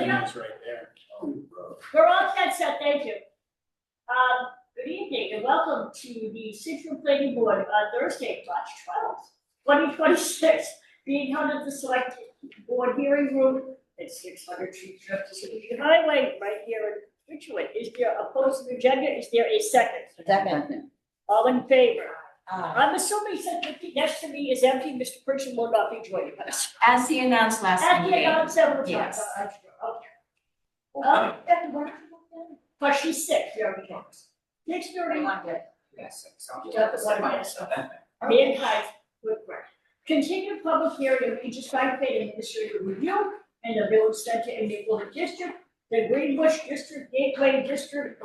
It's right there. We're all set, thank you. Good evening and welcome to the Scituate Planning Board on Thursday, March 12th, 2026, being held at the Select Board Hearing Room at 600 Tree Highway, right here in Scituate. Is there a post agenda? Is there a second? Second. All in favor? I'm assuming since next to me is empty, Mr. Pritchard will not be joining us. As he announced last As he meeting. announced several times. Yes. Okay. But she's sick, she already knows. 6:30. Yes. Mankind with breath. Continued public hearing of Regis Scituate administrative review and the Village Center and Neighborhood District, the Greenbush District, Gateway District,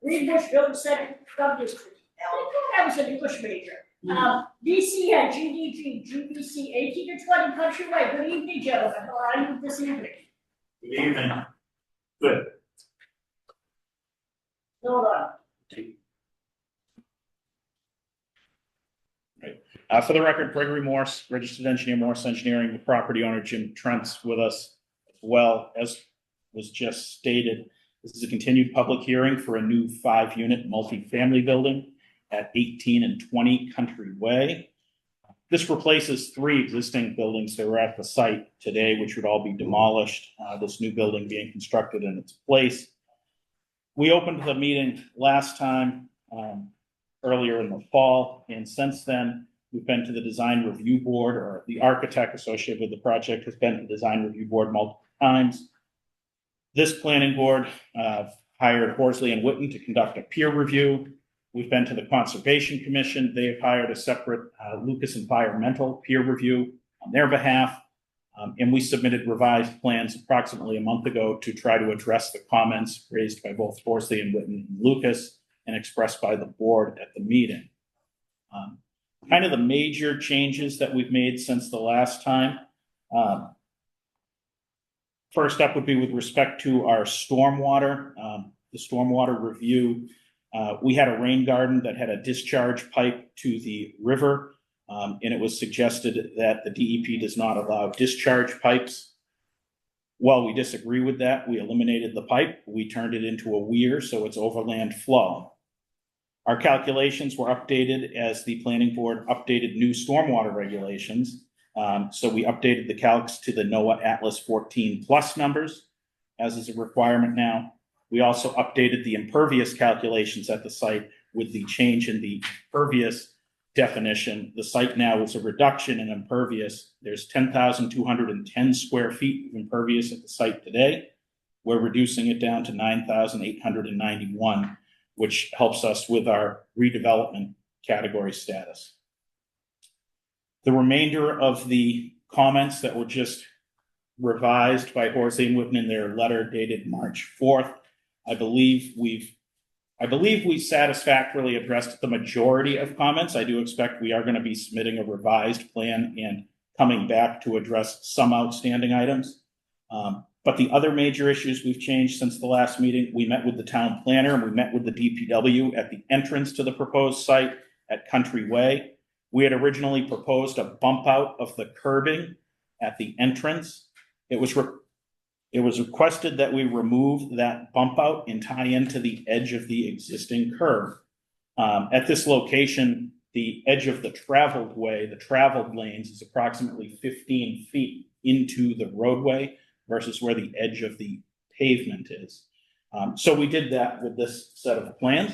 Greenbush Village Center, Sub-District. I was an English major. DC had GDG, GBC, 18 to 20 Countryway. Good evening, gentlemen. How are you this evening? Good evening. Good. Hold on. For the record, Gregory Morse, registered engineer, Morse Engineering, the property owner, Jim Trent's with us as well. As was just stated, this is a continued public hearing for a new 5-unit multifamily building at 18 and 20 Country Way. This replaces 3 existing buildings that were at the site today, which would all be demolished, this new building being constructed in its place. We opened the meeting last time, earlier in the fall, and since then, we've been to the design review board, or the architect associated with the project has been to the design review board multiple times. This planning board hired Horsley and Witten to conduct a peer review. We've been to the Conservation Commission. They have hired a separate Lucas Environmental peer review on their behalf. And we submitted revised plans approximately a month ago to try to address the comments raised by both Horsley and Witten and Lucas and expressed by the board at the meeting. Kind of the major changes that we've made since the last time. First up would be with respect to our stormwater, the stormwater review. We had a rain garden that had a discharge pipe to the river, and it was suggested that the DEP does not allow discharge pipes. While we disagree with that, we eliminated the pipe. We turned it into a weir, so it's overland flow. Our calculations were updated as the planning board updated new stormwater regulations. So we updated the calcs to the NOAA Atlas 14 plus numbers, as is a requirement now. We also updated the impervious calculations at the site with the change in the impervious definition. The site now is a reduction in impervious. There's 10,210 square feet of impervious at the site today. We're reducing it down to 9,891, which helps us with our redevelopment category status. The remainder of the comments that were just revised by Horsley and Witten in their letter dated March 4th, I believe we satisfactorily addressed the majority of comments. I do expect we are going to be submitting a revised plan and coming back to address some outstanding items. But the other major issues we've changed since the last meeting, we met with the town planner and we met with the DPW at the entrance to the proposed site at Country Way. We had originally proposed a bump out of the curbing at the entrance. It was requested that we remove that bump out and tie into the edge of the existing curb. At this location, the edge of the traveled way, the traveled lanes, is approximately 15 feet into the roadway versus where the edge of the pavement is. So we did that with this set of plans.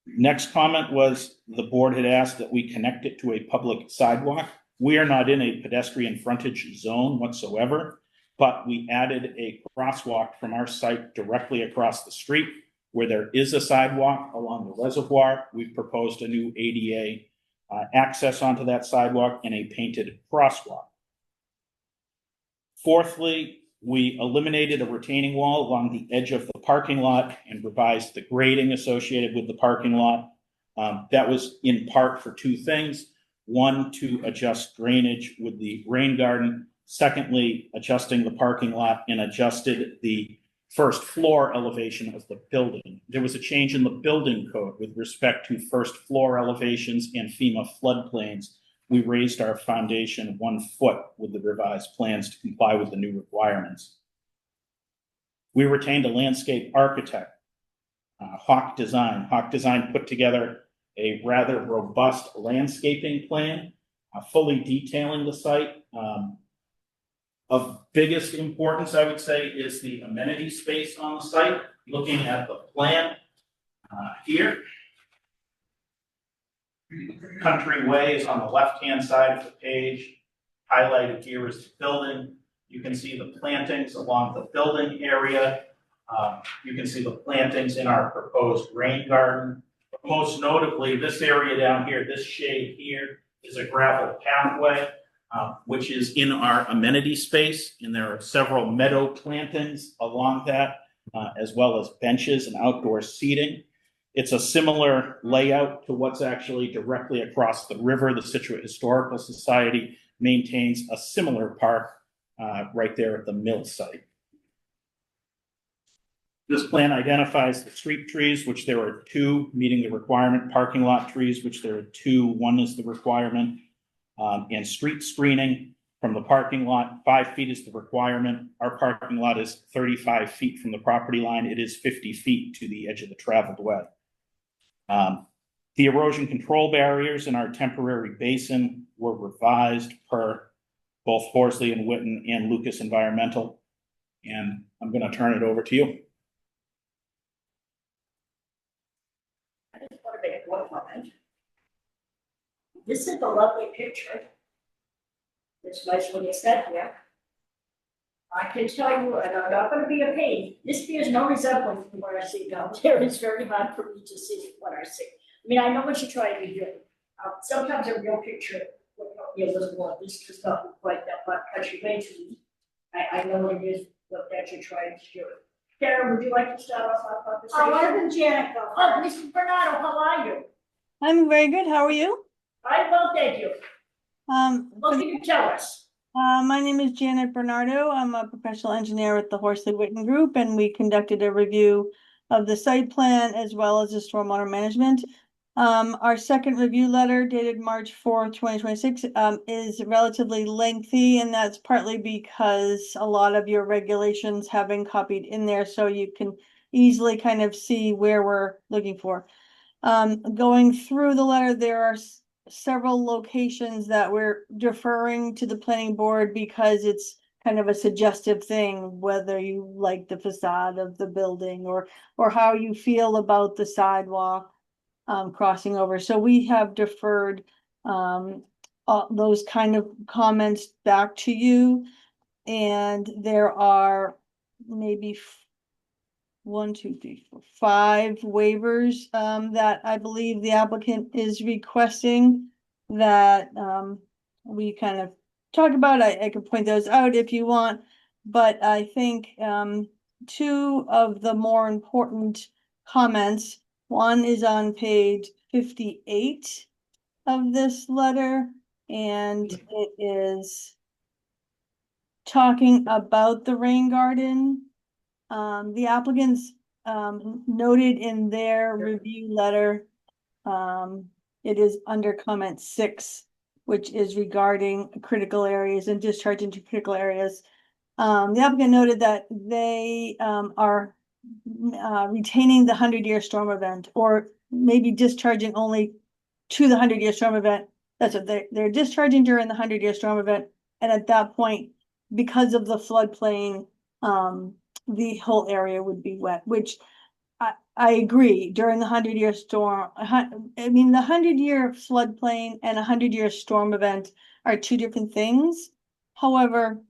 Next comment was the board had asked that we connect it to a public sidewalk. We are not in a pedestrian frontage zone whatsoever, but we added a crosswalk from our site directly across the street where there is a sidewalk along the reservoir. We've proposed a new ADA access onto that sidewalk and a painted crosswalk. Fourthly, we eliminated a retaining wall along the edge of the parking lot and revised the grading associated with the parking lot. That was in part for 2 things. One, to adjust drainage with the rain garden. Secondly, adjusting the parking lot and adjusted the first floor elevation of the building. There was a change in the building code with respect to first floor elevations and FEMA floodplains we raised our foundation 1 foot with the revised plans to comply with the new requirements. We retained a landscape architect, Hawk Design. Hawk Design put together a rather robust landscaping plan, fully detailing the site. Of biggest importance, I would say, is the amenity space on the site. Looking at the plan here, Country Way is on the left-hand side of the page. Highlighted here is the building. You can see the plantings along the building area. You can see the plantings in our proposed rain garden. Most notably, this area down here, this shade here, is a gravel pathway, which is in our amenity space, and there are several meadow plantings along that, as well as benches and outdoor seating. It's a similar layout to what's actually directly across the river. The Scituate Historical Society maintains a similar park right there at the mill site. This plan identifies the street trees, which there are 2 meeting the requirement, parking lot trees, which there are 2, 1 is the requirement, and street screening from the parking lot. 5 feet is the requirement. Our parking lot is 35 feet from the property line. It is 50 feet to the edge of the traveled way. The erosion control barriers in our temporary basin were revised per both Horsley and Witten and Lucas Environmental. And I'm going to turn it over to you. I just want to make one comment. This is a lovely picture. It's nice when it's set here. I can tell you, and I'm not gonna be a pain, this bears no resemblance to what I see down there. It's very hard for me to see what I see. I mean, I know what you're trying to do. Sometimes a real picture will help me a little more. This does not look like that, but Country Way to me. I know it is what that you're trying to do. Karen, would you like to start off our conversation? Oh, I think Janet go. Oh, Mrs. Bernardo, how are you? I'm very good. How are you? I will, thank you. What can you tell us? My name is Janet Bernardo. I'm a professional engineer with the Horsley Witten Group, and we conducted a review of the site plan as well as the stormwater management. Our second review letter dated March 4th, 2026, is relatively lengthy, and that's partly because a lot of your regulations have been copied in there, so you can easily kind of see where we're looking for. Going through the letter, there are several locations that we're deferring to the planning board because it's kind of a suggestive thing, whether you like the facade of the building or how you feel about the sidewalk crossing over. So we have deferred those kind of comments back to you. And there are maybe 1, 2, 3, 4, 5 waivers that I believe the applicant is requesting that we kind of talked about. I could point those out if you want, but I think 2 of the more important comments, one is on page 58 of this letter, and it is talking about the rain garden. The applicants noted in their review letter, it is under comment 6, which is regarding critical areas and discharge into critical areas. The applicant noted that they are retaining the 100-year storm event, or maybe discharging only to the 100-year storm event. That's what they're discharging during the 100-year storm event, and at that point, because of the floodplain, the whole area would be wet, which I agree. During the 100-year storm, I mean, the 100-year floodplain and 100-year storm event are 2 different things. However,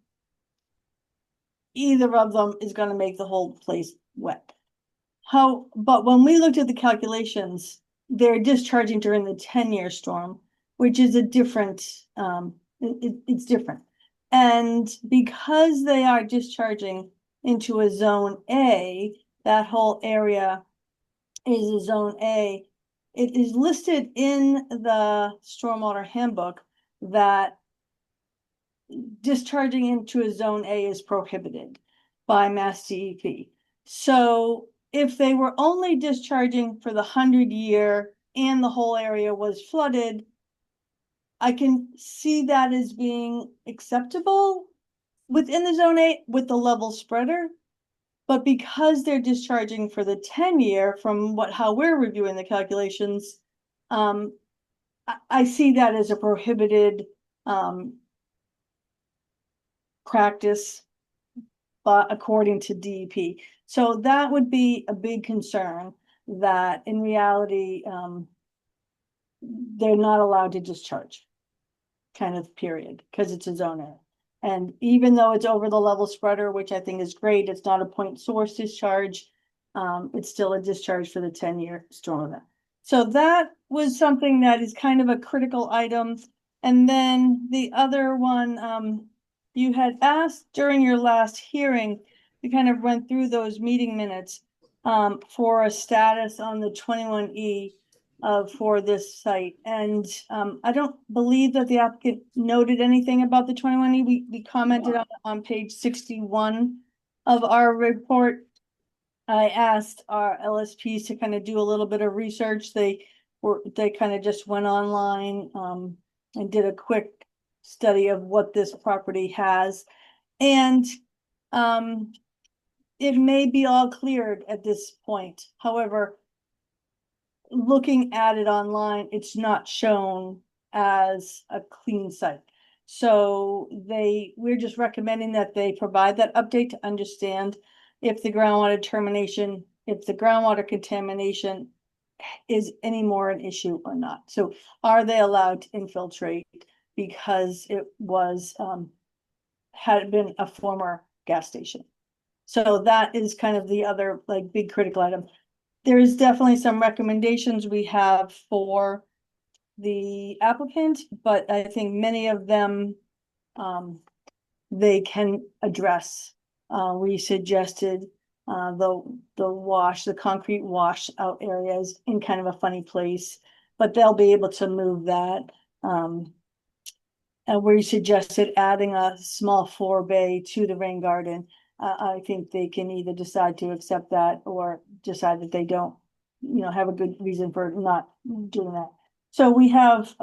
either of them is going to make the whole place wet. But when we looked at the calculations, they're discharging during the 10-year storm, which is a different, it's different. And because they are discharging into a zone A, that whole area is a zone A. It is listed in the stormwater handbook that discharging into a zone A is prohibited by Mass DEP. So if they were only discharging for the 100-year and the whole area was flooded, I can see that as being acceptable within the zone 8 with the level spreader. But because they're discharging for the 10-year from how we're reviewing the calculations, I see that as a prohibited, practice, but according to DEP. So that would be a big concern, that in reality, they're not allowed to discharge, kind of period, because it's a zone A. And even though it's over the level spreader, which I think is great, it's not a point source discharge. It's still a discharge for the 10-year storm event. So that was something that is kind of a critical item. And then the other one, you had asked during your last hearing, we kind of went through those meeting minutes, for a status on the 21E for this site. And I don't believe that the applicant noted anything about the 21E. We commented on page 61 of our report. I asked our LSPs to kind of do a little bit of research. They kind of just went online and did a quick study of what this property has. And it may be all cleared at this point. However, looking at it online, it's not shown as a clean site. So we're just recommending that they provide that update to understand if the groundwater contamination is any more an issue or not. So are they allowed to infiltrate because it was, had been a former gas station? So that is kind of the other like big critical item. There is definitely some recommendations we have for the applicant, but I think many of them, they can address. We suggested the concrete wash out areas in kind of a funny place, but they'll be able to move that. And we suggested adding a small 4-bay to the rain garden. I think they can either decide to accept that or decide that they don't, have a good reason for not doing that. So we have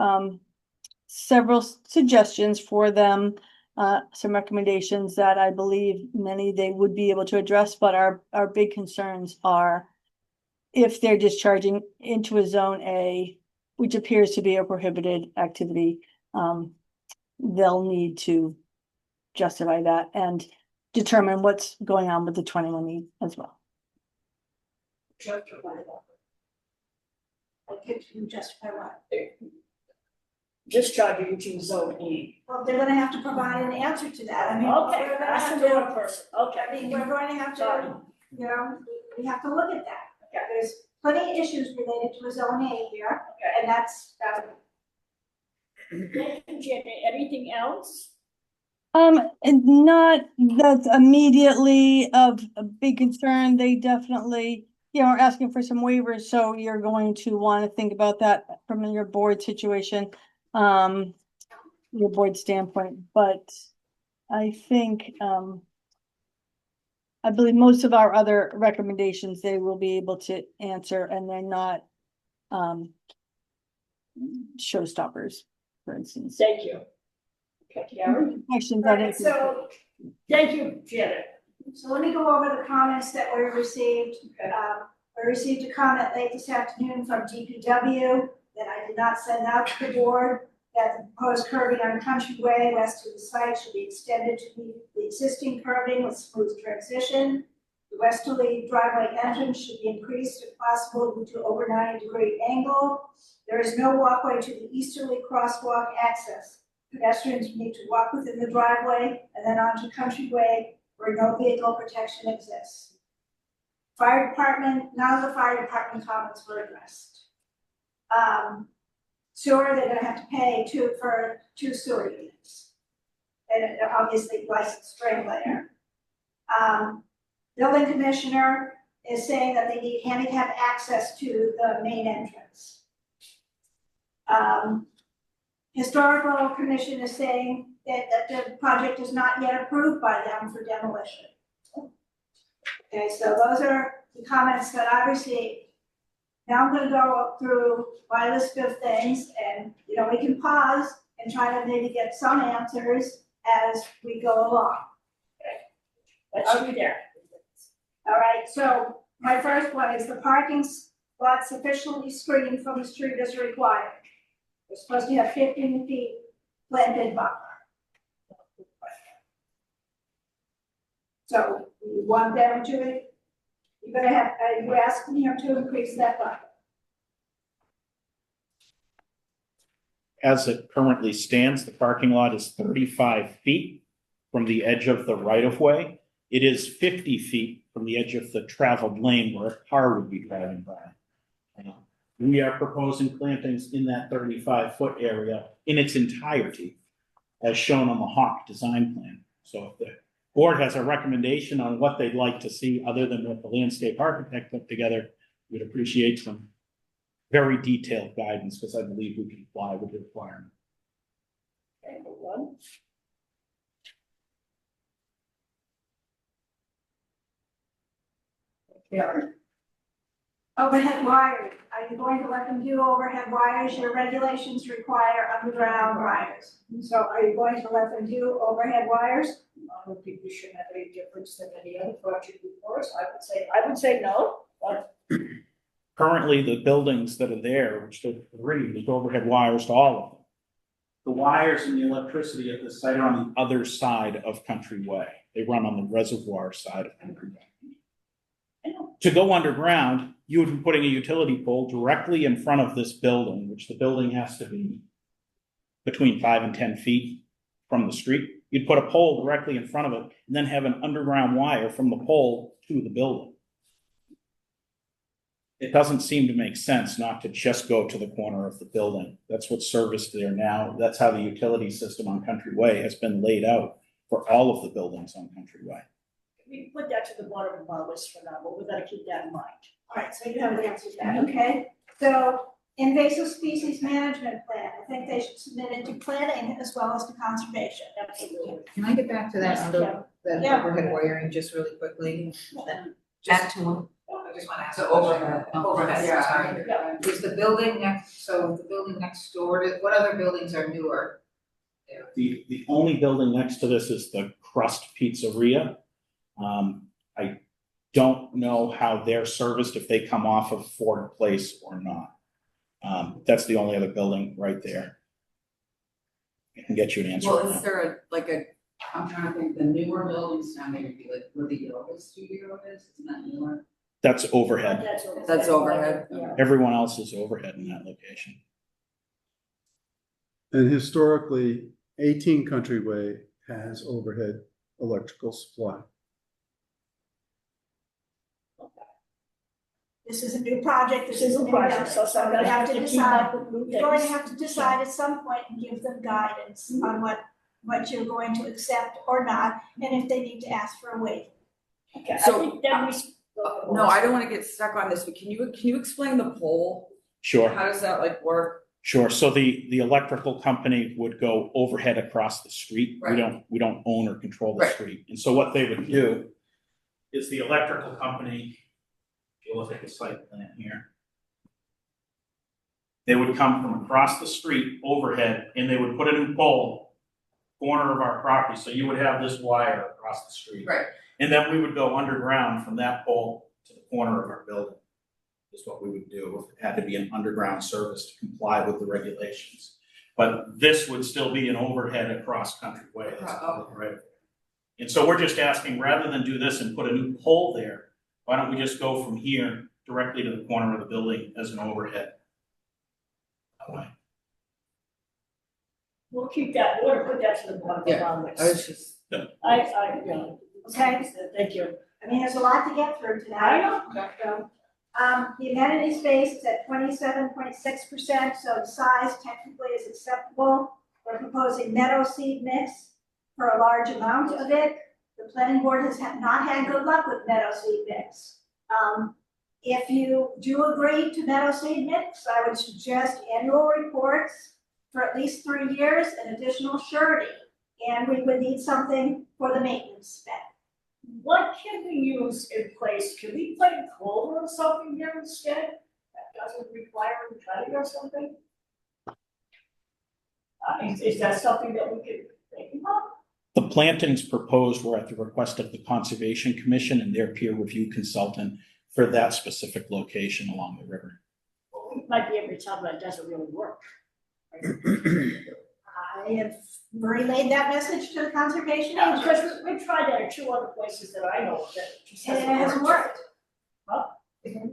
several suggestions for them, some recommendations that I believe many they would be able to address, but our big concerns are if they're discharging into a zone A, which appears to be a prohibited activity, they'll need to justify that and determine what's going on with the 21E as well. Justify that. Okay, you justify what? Discharging to zone E. Well, they're gonna have to provide an answer to that. I mean, Okay, we're gonna that's have the to, one person, okay. I mean, we're going to have Sorry. to, we have to look at that. There's plenty of issues related to a zone A here, and that's. Anything else? And not that's immediately of a big concern. They definitely, are asking for some waivers, so you're going to want to think about that from your board situation, your board standpoint. But I think, I believe most of our other recommendations, they will be able to answer, and they're not, showstoppers, for instance. Thank you. Okay, Karen? Questions All on right, it? so, Thank you, Janet. so let me go over the comments that we received. We received a comment late this afternoon from DPW that I did not send out to the board, that the proposed curbing on Country Way west of the site should be extended to meet the existing curbing with smooth transition. The westerly driveway entrance should be increased if possible due to over 90-degree angle. There is no walkway to the easterly crosswalk access. Pedestrians need to walk within the driveway and then onto Country Way where no vehicle protection exists. Fire department, none of the fire department comments were addressed. Sewer, they're gonna have to pay for two sewer units. And obviously licensed drain layer. Building commissioner is saying that they need handicap access to the main entrance. Historical commission is saying that the project is not yet approved by them for demolition. Okay, so those are the comments that I received. Now I'm gonna go through my list of things and, we can pause and try to maybe get some answers as we go along. Let's do that. All right, so my first one is the parking lot sufficiently screened from the street as required. We're supposed to have 15 feet planted buffer. So you want them to, you're gonna have, you're asking him to increase that buffer. As it currently stands, the parking lot is 35 feet from the edge of the right-of-way. It is 50 feet from the edge of the traveled lane where a car would be driving by. We are proposing plantings in that 35-foot area in its entirety, as shown on the Hawk design plan. So if the board has a recommendation on what they'd like to see other than what the landscape architect put together, we'd appreciate some very detailed guidance, because I believe we can comply with the requirement. Okay, hold on. Karen, Overhead wiring, are you going to let them do overhead wires? Your regulations require underground wires. So are you going to let them do overhead wires? I don't think we should have any difference than any other project before us. I would say no, but Currently, the buildings that are there, which are three, there's overhead wires to all of them. The wires and the electricity at the site are on the other side of Country Way. They run on the reservoir side of Country Way. To go underground, you would be putting a utility pole directly in front of this building, which the building has to be between 5 and 10 feet from the street. You'd put a pole directly in front of it and then have an underground wire from the pole to the building. It doesn't seem to make sense not to just go to the corner of the building. That's what's serviced there now. That's how the utility system on Country Way has been laid out for all of the buildings on Country Way. we put that to the bottom of our list for now, but we gotta keep that in mind. All right, so you haven't answered that, okay? So invasive species management plan, I think they should submit it to planning as well as to conservation. Absolutely. Can I get back to that under the Yeah. overhead wiring just really quickly? Back to one. I just wanna ask. So overhead, sorry. Yeah. Is the building so the building next door, what other buildings are newer? The only building next to this is the Crust Pizzeria. I don't know how they're serviced, if they come off of Ford Place or not. That's the only other building right there. I can get you an answer. Well, on is that. there I'm trying to think, the newer buildings down there would be like where the yoga studio is, isn't that newer? That's overhead. That's overhead. Yeah. Everyone else is overhead in that location. And historically, 18 Country Way has overhead electrical supply. This is a new project, This is a project, so somebody we have has to to keep decide. up with new You're going to things. have to decide at some point and give them guidance on what you're going to accept or not, and if they need to ask for a waiver. Okay, I So, think then we. No, I don't wanna get stuck on this, but can you explain the pole? Sure. How does that like work? Sure. So the electrical company would go overhead across the street. Right. We don't own or control the Right. street. And so what they would do is the electrical company, if you look at the site plan here, they would come from across the street overhead and they would put a new pole corner of our property. So you would have this wire across the street. Right. And then we would go underground from that pole to the corner of our building. Is what we would do if it had to be an underground service to comply with the regulations. But this would still be an overhead across Country Way, that's right. And so we're just asking, rather than do this and put a new pole there, why don't we just go from here directly to the corner of the building as an overhead? That way. We'll keep that, we'll put that to the bottom of Yeah, our list. I was just, Yeah. Okay. Thank you. I mean, there's a lot to get through tonight. I know. So, the amenity space is at 27.6%, so the size technically is acceptable. We're proposing meadow seed mix for a large amount of it. The planning board has not had good luck with meadow seed mix. If you do agree to meadow seed mix, I would suggest annual reports for at least 3 years and additional surety. And we would need something for the maintenance spend. What can we use in place? Can we plant clover or something here instead? That doesn't require cutting or something? Is that something that we could think about? The plantings proposed were at the request of the Conservation Commission and their peer review consultant for that specific location along the river. We might be able to tell that doesn't really work. I have relayed that message to the conservation Yeah, agent. because we've tried that at 2 other places that I know of that just And it hasn't hasn't worked. worked.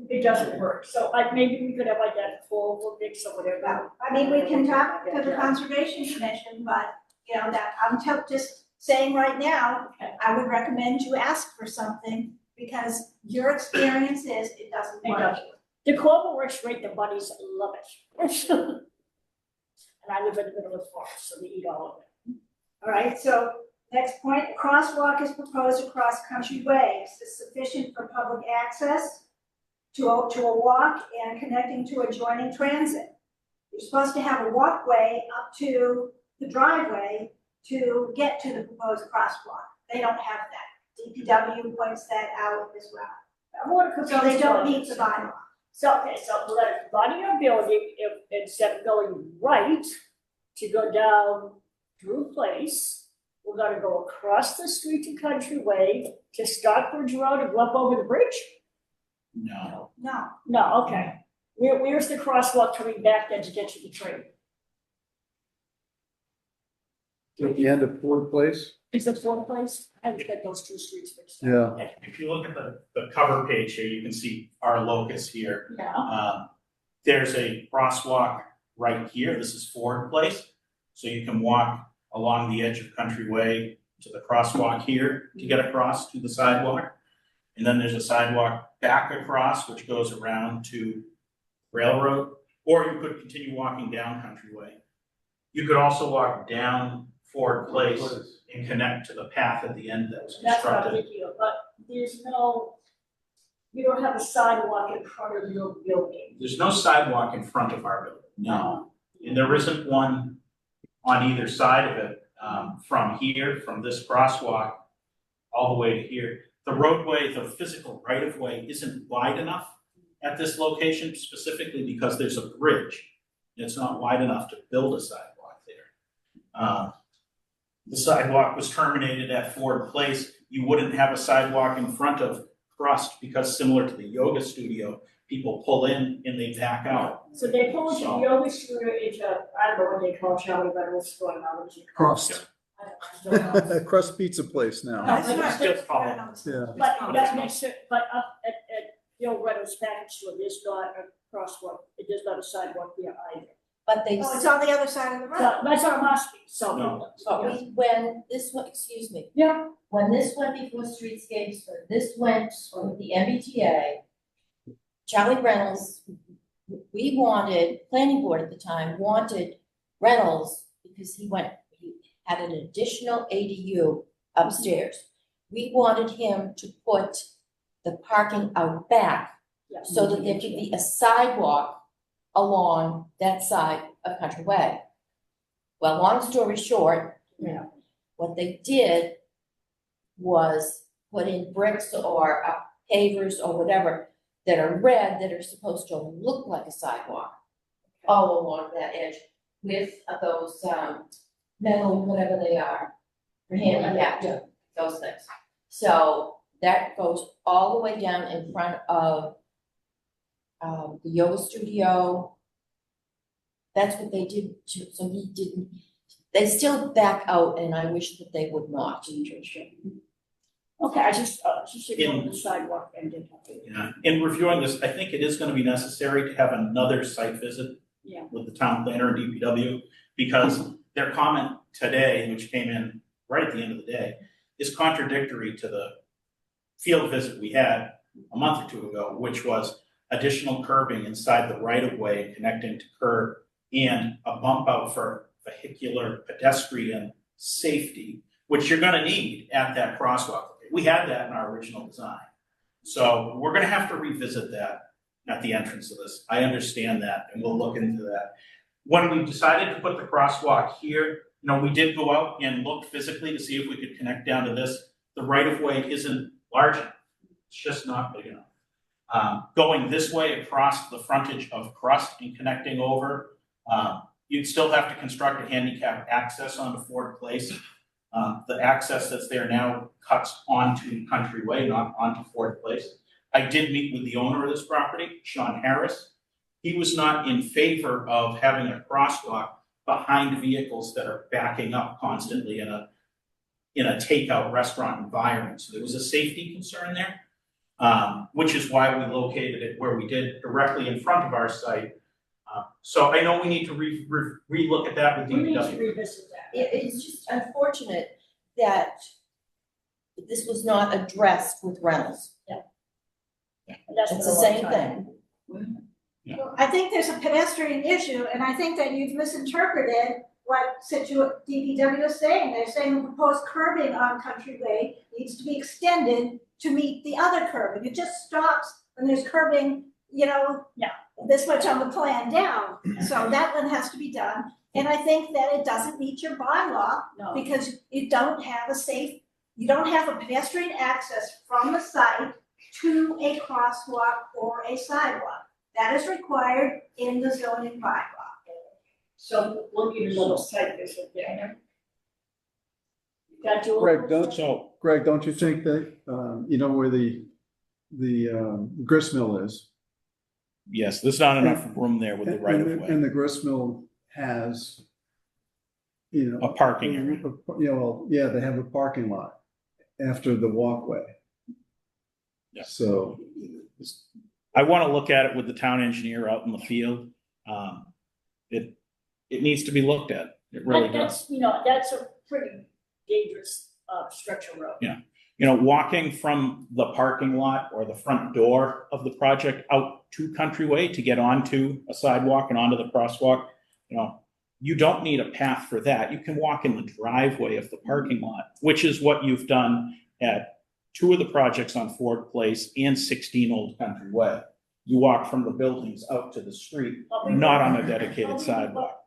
It doesn't work, so maybe we could have like that full mix or whatever. Well, I mean, we can talk to the conservation commission, but, you know, that, I'm just saying right now, Okay. I would recommend you ask for something, because your experience is it doesn't It work. doesn't. The clover works great, the bunnies love it. And I live in the middle of the forest, so they eat all of it. All right, so next point, a crosswalk is proposed across Country Way. Is this sufficient for public access to a walk and connecting to adjoining transit? You're supposed to have a walkway up to the driveway to get to the proposed crosswalk. They don't have that. DPW points that out as well. I want to So they don't meet the bylaw. So, okay, so let Bonnie or building, if instead of going right to go down Drew Place, we're gonna go across the street to Country Way to Stockbridge Road and go up over the bridge? No, No, No, okay. Where's the crosswalk coming back then to get to the train? At the end of Ford Place? Is it one place? I haven't got those 2 streets mixed up. Yeah. if you look at the cover page here, you can see our locus here. Yeah, There's a crosswalk right here. This is Ford Place. So you can walk along the edge of Country Way to the crosswalk here to get across to the sidewalk. And then there's a sidewalk back across, which goes around to Railroad, or you could continue walking down Country Way. You could also walk down Ford Place and connect to the path at the end that was that's what I'm constructed. thinking of, but you don't have a sidewalk in front of your building. There's no sidewalk in front of our building, no. And there isn't one on either side of it, from here, from this crosswalk, all the way to here. The roadway, the physical right-of-way isn't wide enough at this location, specifically because there's a bridge. It's not wide enough to build a sidewalk there. The sidewalk was terminated at Ford Place. You wouldn't have a sidewalk in front of Crust because similar to the yoga studio, people pull in and they back out. So they pull into the yoga studio into, I don't know what they call Charlie, but what's going on, what is it called? Crust. I don't know. Crust Pizza Place now. that's it's not. just called- Yeah. But that makes it, but up at Bill Reynolds package store, there's not a crosswalk, there's not a sidewalk there either. But they, Oh, it's on the other side of the road. So that's what I'm asking, so. No. but when this one, excuse me, Yeah, when this went before Streetscapes, when this went with the MBTA, Charlie Reynolds, we wanted, planning board at the time wanted Reynolds because he had an additional ADU upstairs. We wanted him to put the parking out back yeah. so that there could be a sidewalk along that side of Country Way. Well, long story short, Yeah. what they did was put in bricks or pavers or whatever that are red that are supposed to look like a sidewalk all along that edge with those metal, whatever they are, for handicapped, those things. So that goes all the way down in front of the yoga studio. That's what they did, so he didn't, they still back out, and I wish that they would not. Okay, I just should go to the sidewalk and didn't have to. Yeah, in reviewing this, I think it is gonna be necessary to have another site visit. Yeah. With the town planner and DPW, because their comment today, which came in right at the end of the day, is contradictory to the field visit we had a month or two ago, which was additional curbing inside the right of way connecting to curb and a bump out for vehicular pedestrian safety, which you're gonna need at that crosswalk. We had that in our original design. So we're gonna have to revisit that at the entrance of this. I understand that, and we'll look into that. When we decided to put the crosswalk here, we did go out and look physically to see if we could connect down to this. The right of way isn't large enough. It's just not big enough. Going this way across the frontage of Crust and connecting over, you'd still have to construct a handicap access onto Ford Place. The access that's there now cuts onto Country Way, not onto Ford Place. I did meet with the owner of this property, Sean Harris. He was not in favor of having a crosswalk behind vehicles that are backing up constantly in a takeout restaurant environment. So there was a safety concern there, which is why we located it where we did, directly in front of our site. So I know we need to re-look at that with We need to DPW. revisit that. It's just unfortunate that this was not addressed with Reynolds. And that's It's been the a long same time. thing. Well, I think there's a pedestrian issue, and I think that you've misinterpreted what Scituate DPW is saying. They're saying the proposed curbing on Country Way needs to be extended to meet the other curbing. It just stops when there's curbing, Yeah. this much on the plan down. So that one has to be done. And I think that it doesn't meet your bylaw No, because you don't have a pedestrian access from the site to a crosswalk or a sidewalk. That is required in the zoning bylaw. so we'll need a little site visit there. Got you. Greg, So, don't you think that, you know where the grist mill is? yes, there's not enough room there with the right of way, And the grist mill has, a parking area. Yeah, they have a parking lot after the walkway. Yeah. So, I want to look at it with the town engineer out in the field. It needs to be looked at. It really does. That's a pretty dangerous, stretch of road. Yeah. Walking from the parking lot or the front door of the project out to Country Way to get onto a sidewalk and onto the crosswalk, you don't need a path for that. You can walk in the driveway of the parking lot, which is what you've done at 2 of the projects on Ford Place and 16 Old Country Way. You walk from the buildings out to the street, not on a dedicated sidewalk.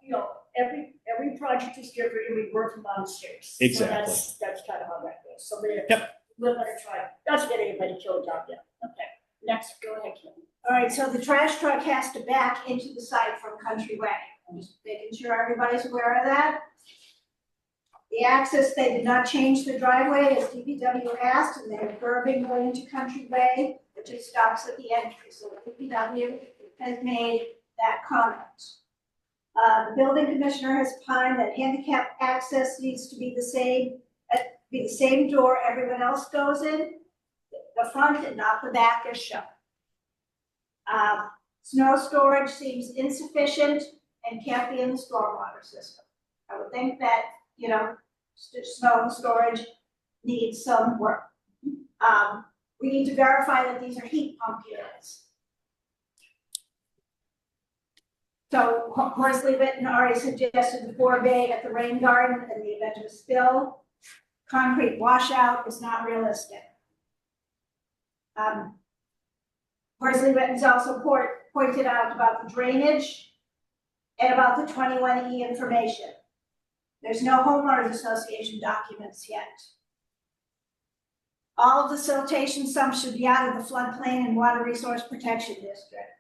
Every project is different, and we work from downstairs. Exactly. So that's kind of how that goes. So Yep. we're gonna try, not to get anybody killed out there. Okay, next, go ahead, Kim. All right, so the trash truck has to back into the site from Country Way. I'm just making sure everybody's aware of that. The access, they did not change the driveway as DPW asked, and they're curbing going into Country Way, which just stops at the entry. So DPW has made that comment. The building commissioner has opined that handicap access needs to be the same door everyone else goes in. The front and not the back is shown. Snow storage seems insufficient and can't be in the stormwater system. I would think that, snow storage needs some work. We need to verify that these are heat pump units. So Horsley Witten already suggested the 4-bay at the rain garden in the event of a spill. Concrete washout is not realistic. Horsley Witten's also pointed out about the drainage and about the 21E information. There's no homeowners association documents yet. All of the siltation sumps should be out of the floodplain and water resource protection district.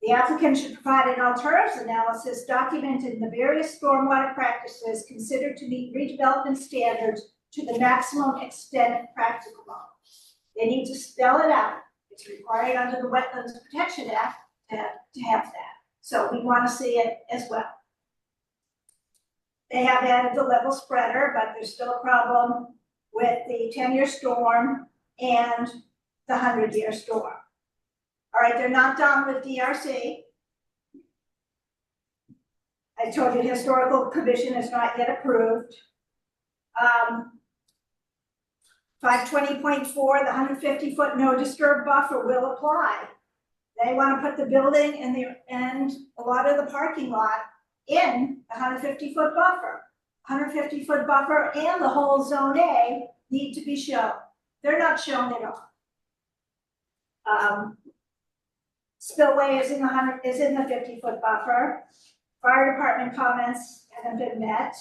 The applicant should provide an alternatives analysis documenting the various stormwater practices considered to meet redevelopment standards to the maximum extent practicable. They need to spell it out. It's required under the Wetlands Protection Act to have that. So we want to see it as well. They have added the level spreader, but there's still a problem with the 10-year storm and the 100-year storm. All right, they're not done with DRC. I told you historical commission is not yet approved. 520.4, the 150-foot no disturb buffer will apply. They want to put the building and a lot of the parking lot in the 150-foot buffer. 150-foot buffer and the whole zone A need to be shown. They're not shown at all. Spillway is in the 50-foot buffer. Fire department comments haven't been met.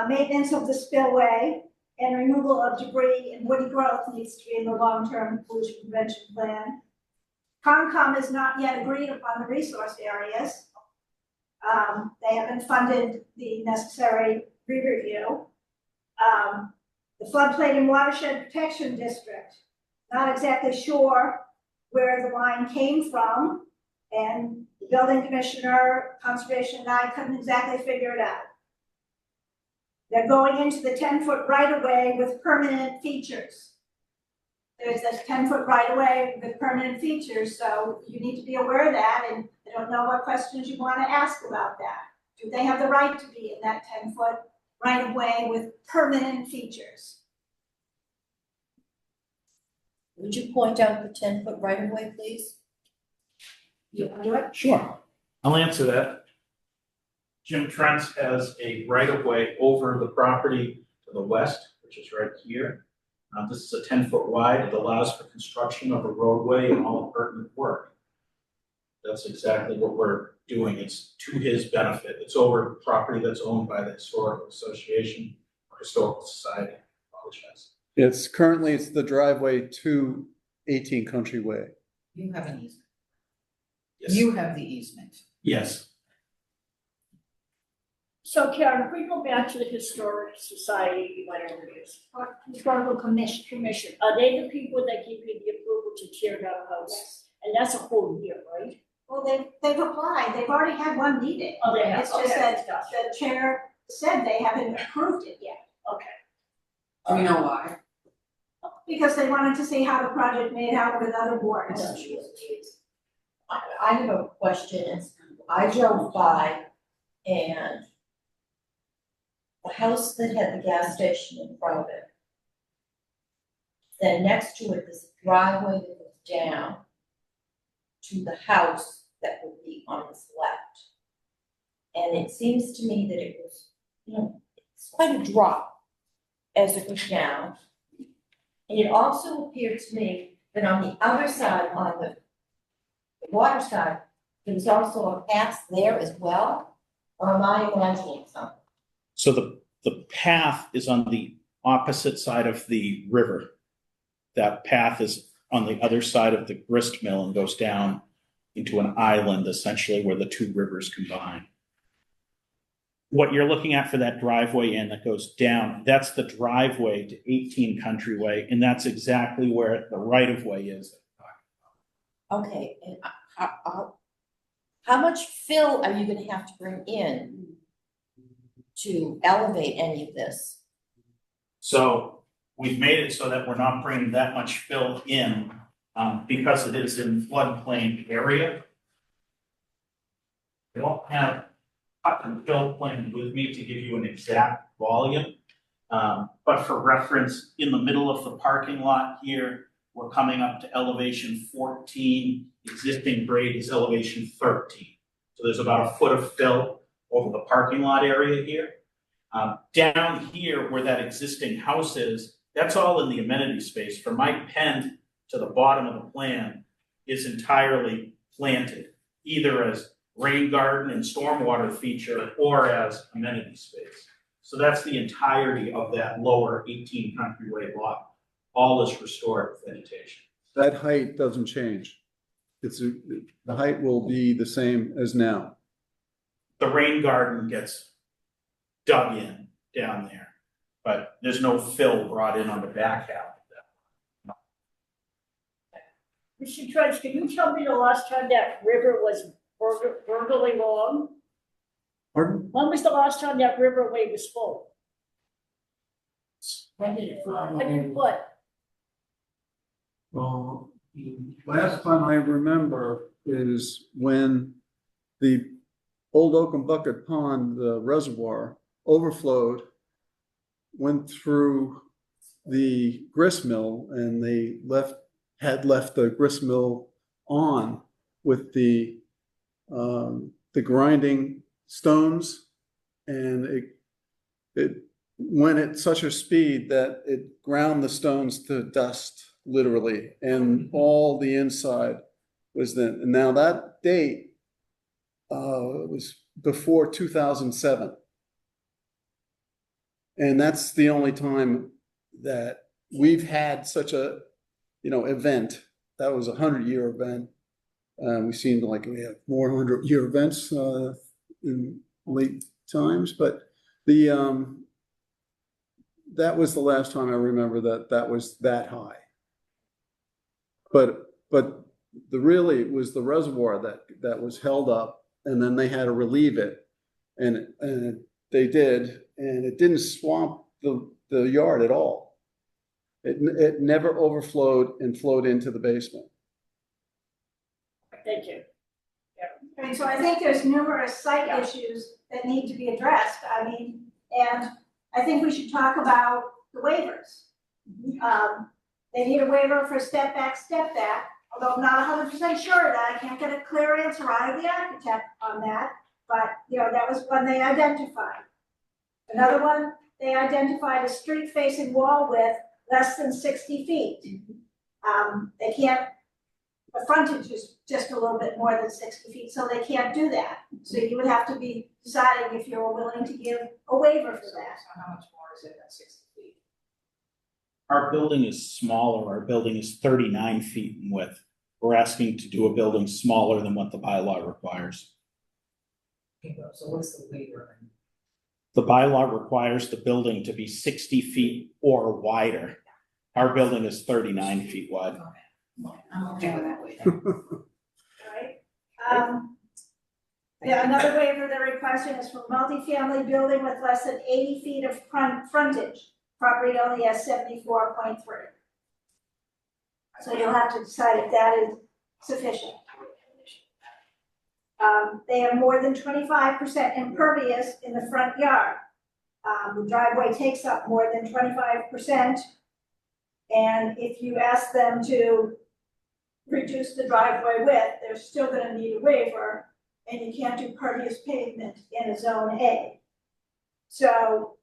Maintenance of the spillway and removal of debris and woody growth needs to be in the long-term pollution prevention plan. Concom is not yet agreed upon the resource areas. They haven't funded the necessary re-review. The floodplain and watershed protection district, not exactly sure where the line came from. And the building commissioner, conservation guy couldn't exactly figure it out. They're going into the 10-foot right-of-way with permanent features. There's this 10-foot right-of-way with permanent features, so you need to be aware of that, and I don't know what questions you want to ask about that. Do they have the right to be in that 10-foot right-of-way with permanent features? Would you point out the 10-foot right-of-way, please? You wanna do it? Sure. I'll answer that. Jim Trent's has a right-of-way over the property to the west, which is right here. This is a 10-foot wide. It allows for construction of a roadway and all pertinent work. That's exactly what we're doing. It's to his benefit. It's over property that's owned by the Historical Association or Historical Society. Apologize. It's currently, it's the driveway to 18 Country Way. You have an easement. Yes. You have the easement. Yes. So Karen, if we go back to the Historic Society, whatever it is, or Historical Commission, are they the people that give you the approval to tear down a house? Yes. And that's a whole year, right? Well, they've applied, they've already had one meeting. Oh, they have, It's just okay, that gotcha. the chair said they haven't approved it yet, Okay. Do you know why? because they wanted to see how the project made out with other boards. Oh, I have a question. I drove by and the house that had the gas station in front of it. Then next to it, there's a driveway that goes down to the house that would be on his left. And it seems to me that it was, it's quite a drop as it goes down. And it also appeared to me that on the other side, on the water side, there was also a path there as well, or am I imagining something? So the path is on the opposite side of the river. That path is on the other side of the grist mill and goes down into an island, essentially where the two rivers combine. What you're looking at for that driveway in that goes down, that's the driveway to 18 Country Way, and that's exactly where the right of way is. Okay, and how much fill are you gonna have to bring in to elevate any of this? So we've made it so that we're not bringing that much fill in, because it is in floodplain area. I don't have a fill plan with me to give you an exact volume. But for reference, in the middle of the parking lot here, we're coming up to elevation 14, existing grade is elevation 13. So there's about a foot of fill over the parking lot area here. Down here where that existing house is, that's all in the amenity space. From my pen to the bottom of the plan is entirely planted, either as rain garden and stormwater feature or as amenity space. So that's the entirety of that lower 18 Country Way lot. All is restored vegetation. That height doesn't change. The height will be the same as now. The rain garden gets dug in down there, but there's no fill brought in on the back half of that. Mr. Trench, can you tell me the last time that river was burglarly long? Pardon? When was the last time that riverway was full? When did it flood? 100 foot. Well, last time I remember is when the old Oaken Bucket Pond, the reservoir, overflowed, went through the grist mill, and they had left the grist mill on with the grinding stones, and it went at such a speed that it ground the stones to dust, literally, and all the inside was then. And now that date was before 2007. And that's the only time that we've had such a, event. That was a 100-year event. We seem like we have more 100-year events in late times, but the, that was the last time I remember that was that high. But really, it was the reservoir that was held up, and then they had to relieve it. And they did, and it didn't swamp the yard at all. It never overflowed and flowed into the basement. Thank you. I mean, so I think there's numerous site issues that need to be addressed. I mean, and I think we should talk about the waivers. They need a waiver for step back, although I'm not 100% sure of that. I can't get a clear answer out of the architect on that. But, you know, that was one they identified. Another one, they identified a street facing wall width less than 60 feet. They can't, the frontage is just a little bit more than 60 feet, so they can't do that. So you would have to be deciding if you're willing to give a waiver for that. So how much more is it than 60 feet? Our building is smaller. Our building is 39 feet in width. We're asking to do a building smaller than what the bylaw requires. Okay, so what's the waiver? The bylaw requires the building to be 60 feet or wider. Our building is 39 feet wide. I'm okay with that waiver. Right? Yeah, another waiver they're requesting is for multifamily building with less than 80 feet of frontage. Property only has 74.3. So you'll have to decide if that is sufficient. They have more than 25% impervious in the front yard. The driveway takes up more than 25%. And if you ask them to reduce the driveway width, they're still gonna need a waiver, and you can't do pervious pavement in a zone A. So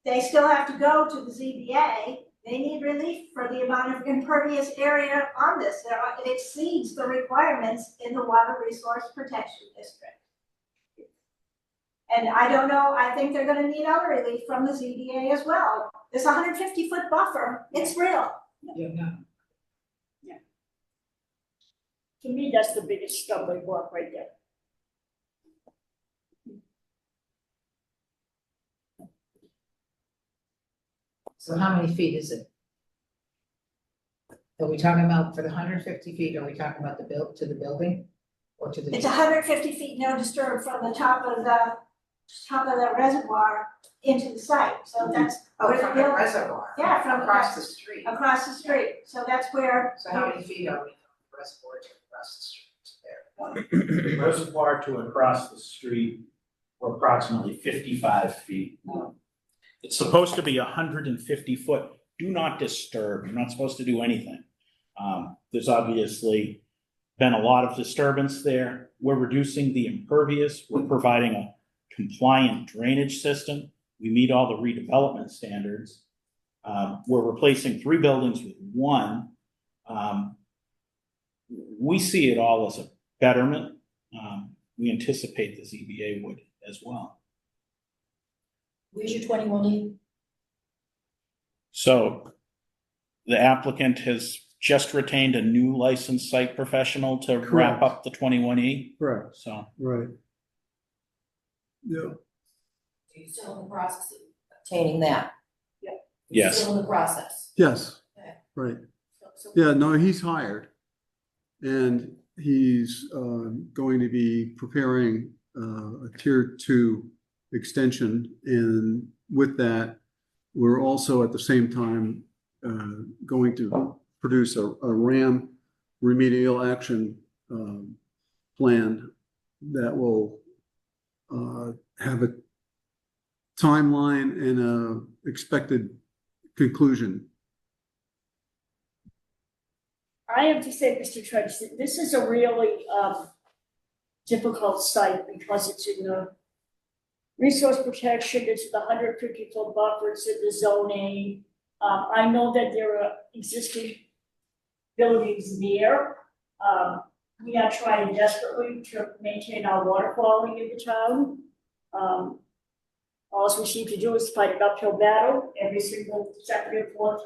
they still have to go to the ZBA. They need relief for the amount of impervious area on this. It exceeds the requirements in the Water Resource Protection District. And I don't know, I think they're gonna need other relief from the ZBA as well. This 150-foot buffer, it's real. Yeah. To me, that's the biggest stumbling block right there. So how many feet is it? Are we talking about for the 150 feet, are we talking about to the building? Or to the? It's 150 feet no disturb from the top of the reservoir into the site, so that's where the From the building, reservoir? yeah, from Across the street? across the street, so that's where. So how many feet are we from the reservoir to across the street to there? Reservoir to across the street, we're approximately 55 feet. It's supposed to be 150 foot. Do not disturb. You're not supposed to do anything. There's obviously been a lot of disturbance there. We're reducing the impervious. We're providing a compliant drainage system. We meet all the redevelopment standards. We're replacing 3 buildings with 1. We see it all as a betterment. We anticipate the ZBA would as well. Where's your 21E? So the applicant has just retained a new licensed site professional to wrap Correct. up the 21E. Correct, So right. Yeah, You're still in the process of obtaining that? You're yes, Still in the process? yes, Okay. right. So Yeah, no, he's hired. And he's going to be preparing a tier 2 extension. And with that, we're also at the same time going to produce a RAM remedial action plan that will have a timeline and a expected conclusion. I have to say, Mr. Trench, that this is a really difficult site because it's in the resource protection, it's the 150-foot buffer, it's in the zone A. I know that there are existing buildings there. We are trying desperately to maintain our water quality in the town. All we seem to do is fight an uphill battle every single second and fourth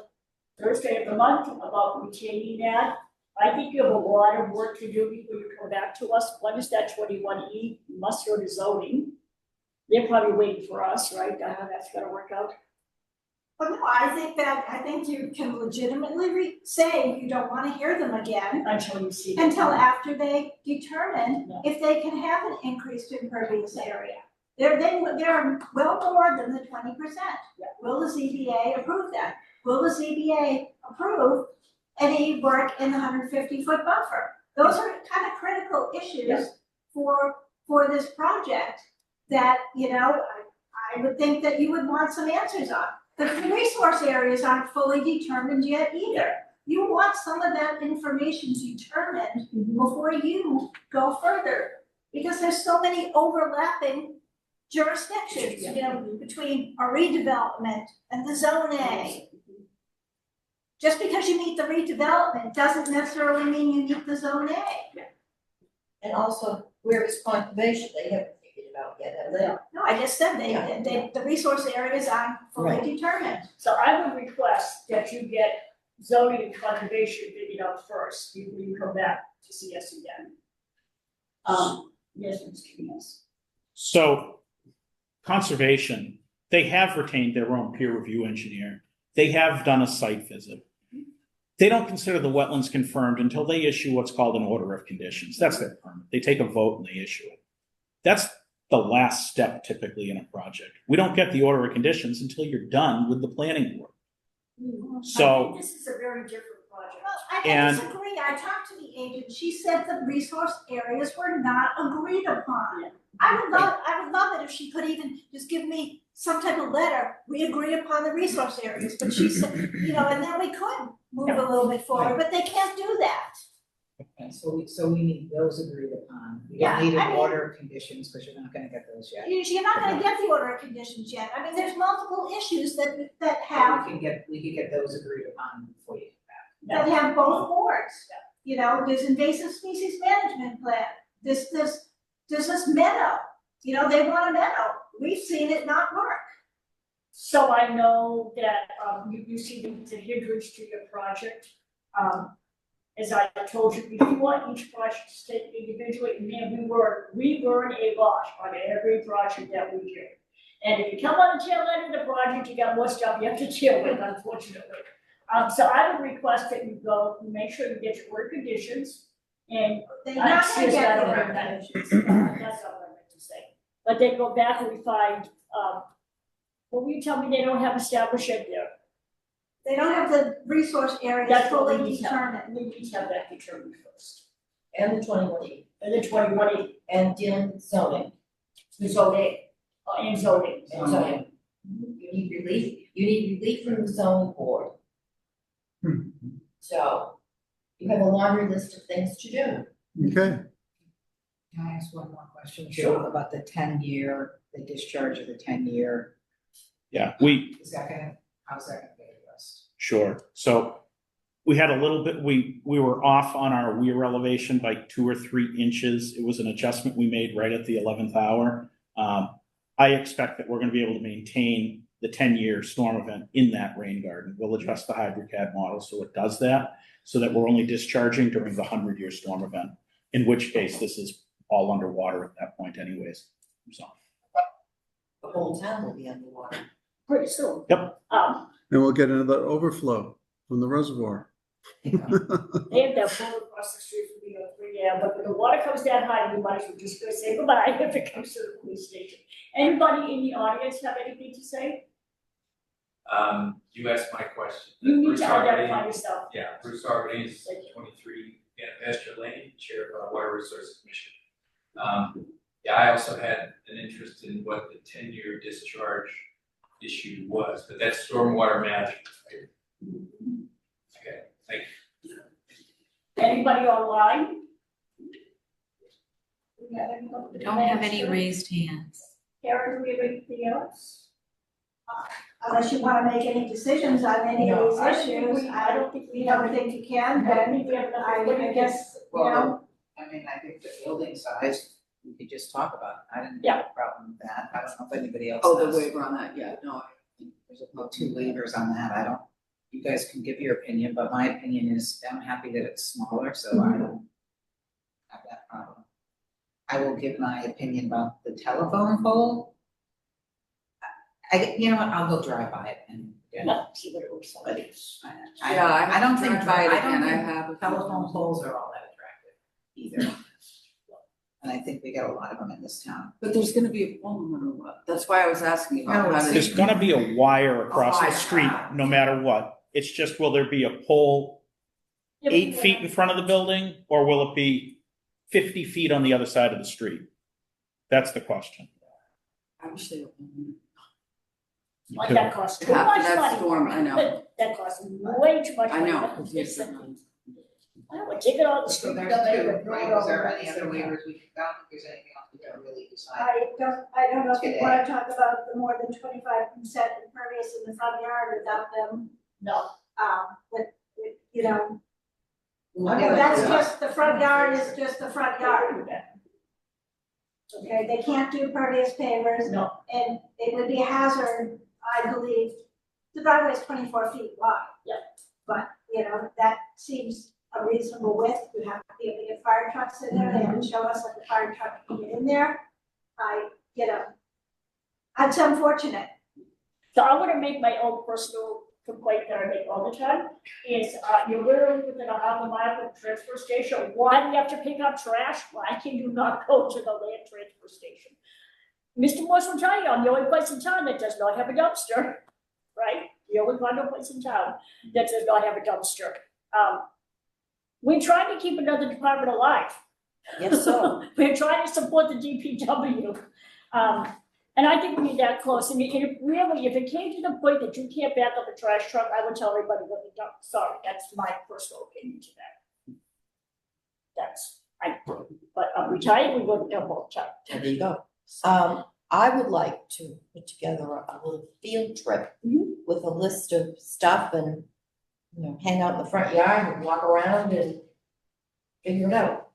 Thursday of the month about retaining that. I think you have a lot of work to do before you come back to us. One is that 21E, you must go to zoning. They're probably waiting for us, right? I know that's gonna work out. But no, I think you can legitimately say you don't wanna hear them again Until you see. until after they determine Yeah. if they can have an increased impervious area. They're well more than the 20%. Yeah. Will the ZBA approve that? Will the ZBA approve any work in the 150-foot buffer? Those are kind of critical issues Yeah. for this project that, I would think that you would want some answers on. The resource areas aren't fully determined yet either. You want some of that information determined before you go further. Because there's so many overlapping jurisdictions, between a redevelopment and the zone A. Just because you meet the redevelopment doesn't necessarily mean you meet the zone A. And also, where is conservation, they haven't figured it out yet, have they? No, I just said the resource areas aren't fully Right. determined. So I would request that you get zoning and conservation figured out first, before you come back to see us again. Yes, Mr. Venus. So conservation, they have retained their own peer review engineer. They have done a site visit. They don't consider the wetlands confirmed until they issue what's called an order of conditions. That's their permit. They take a vote and they issue it. That's the last step typically in a project. We don't get the order of conditions until you're done with the planning board. I So, think this is a very different project. Well, I And- disagree. I talked to the agent. She said the resource areas were not agreed upon. Yeah. I would love it if she could even just give me some type of letter. We agree upon the resource areas, but she said, and then we could move a little bit forward, but they can't do that. Okay, so we need those agreed upon. We Yeah, don't need I an mean- order of conditions, because you're not gonna get those yet. You're not gonna get the order of conditions yet. I mean, there's multiple issues that But have, we can get those agreed upon before you come back. that have both boards. There's invasive species management plan. There's this meadow. They want a meadow. We've seen it not work. So I know that, you see the hindrance to your project. As I told you before, each project is taken individually, and we learn a lot on every project that we do. And if you come on the tail end of the project, you got more stuff you have to deal with, unfortunately. So I would request that you go, make sure you get your work conditions, and They're not I gonna see get that the order of already. conditions. That's not what I meant to say. But they go back and we find, well, you tell me they don't have established yet there. They don't have the resource areas That's what we fully need to have. determined. We need to have that determined first. And the 21E, And then 21E, and dealing with zoning, the zoning, and zoning. and zoning. You need relief from the zoning board. So, you have a laundry list of things to do. Okay, Can I ask one more question? Sure. Joe, about the 10-year, the discharge of the 10-year, yeah, how's that gonna get addressed? sure. So we had a little bit, we were off on our weir elevation by 2 or 3 inches. It was an adjustment we made right at the 11th hour. I expect that we're gonna be able to maintain the 10-year storm event in that rain garden. We'll adjust the HydroCAD model so it does that, so that we're only discharging during the 100-year storm event, in which case this is all underwater at that point anyways, so. The whole town will be underwater. Pretty soon. Yep. and we'll get another overflow from the reservoir. They have that boat across the street from the 3 dam, but when the water comes that high, we might as well just go say goodbye if it comes to the police station. Anybody in the audience have anything to say? You asked my question. You need Bruce to Harvey- identify yourself. Yeah, Bruce Harvey, Thank you. 23, Pasture Lane, Chair of Water Resources Commission. Yeah, I also had an interest in what the 10-year discharge issue was, but that's stormwater management, right? Okay, thank you. Anybody online? Don't have any raised hands. Karen, do we have anything else? Unless you wanna make any decisions on any of these I don't think issues, we- I don't think we have don't think you can, I but think we have enough. I guess, Well, I mean, I think the building size, we could just talk about. I didn't have a problem with that. I don't know if anybody else Oh, the does. waiver on that, yeah, no, There's about 2 waivers on that. I don't you guys can give your opinion, but my opinion is I'm happy that it's smaller, so I don't have that problem. I will give my opinion about the telephone pole. You know what, I'll go drive by it and, See what it looks like. I don't think, drive by it I don't again, I think have. telephone poles are all that attractive either. And I think we got a lot of them in this town. But there's gonna be a pole no matter what, that's why I was asking about No, how it's- to. There's gonna be a wire across the wire. street, no matter what. It's just, will there be a pole 8 feet in front of the building, or will it be 50 feet on the other side of the street? That's the question. I wish they would. Like that costs too After much that money. storm, I know. That costs way too much I money. know. It's well, we'll take it all the So street. there's dump it, two, and throw it right? all Was there over any the other same time. waivers we could go, if there's anything else we don't really decide? I don't know if you wanna talk about the more than 25% impervious in the front yard without them, No, with, you know. We'll Okay, do it. that's just, the front yard is just the front yard, okay, they can't do pervious pavers. no. And it would be a hazard, I believe, the driveway is 24 feet wide. Yep. But, you know, that seems a reasonable width, you have to be able to get fire trucks in there, they have to show us that the fire truck can get in there. It's unfortunate. So I wanna make my own personal complaint that I make all the time, is, you're literally within a half a mile of the transfer station, why do you have to pick up trash? Why can you not go to the land transfer station? Mr. Morse will tell you, I'm the only place in town that does not have a dumpster, right? The only condo place in town that does not have a dumpster. We're trying to keep another department alive. Yes, so. We're trying to support the DPW. And I think we're that close, and it really, if it came to the point that you can't back up a trash truck, I would tell everybody what to dump, sorry, that's my personal opinion to that. But I'm retired, we go to dump all the time. There you go. I would like to put together a little field trip with a list of stuff and, you know, hang out in the front yard and walk around and figure it out.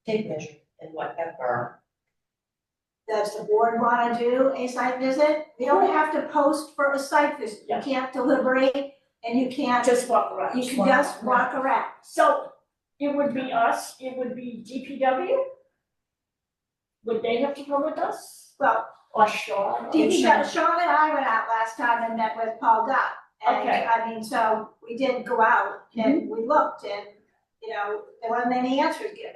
Tape measure and whatever. Does the board wanna do a site visit? You don't have to post for a site visit, you Yeah. can't deliberate, and you can't, Just walk around. you can just walk around. So it would be us, it would be DPW? Would they have to come with us? Well, Or Sean? Sean and I went out last time and met with Paul Gutt. And Okay. I mean, so we did go out and we looked and, you know, there wasn't any answers given.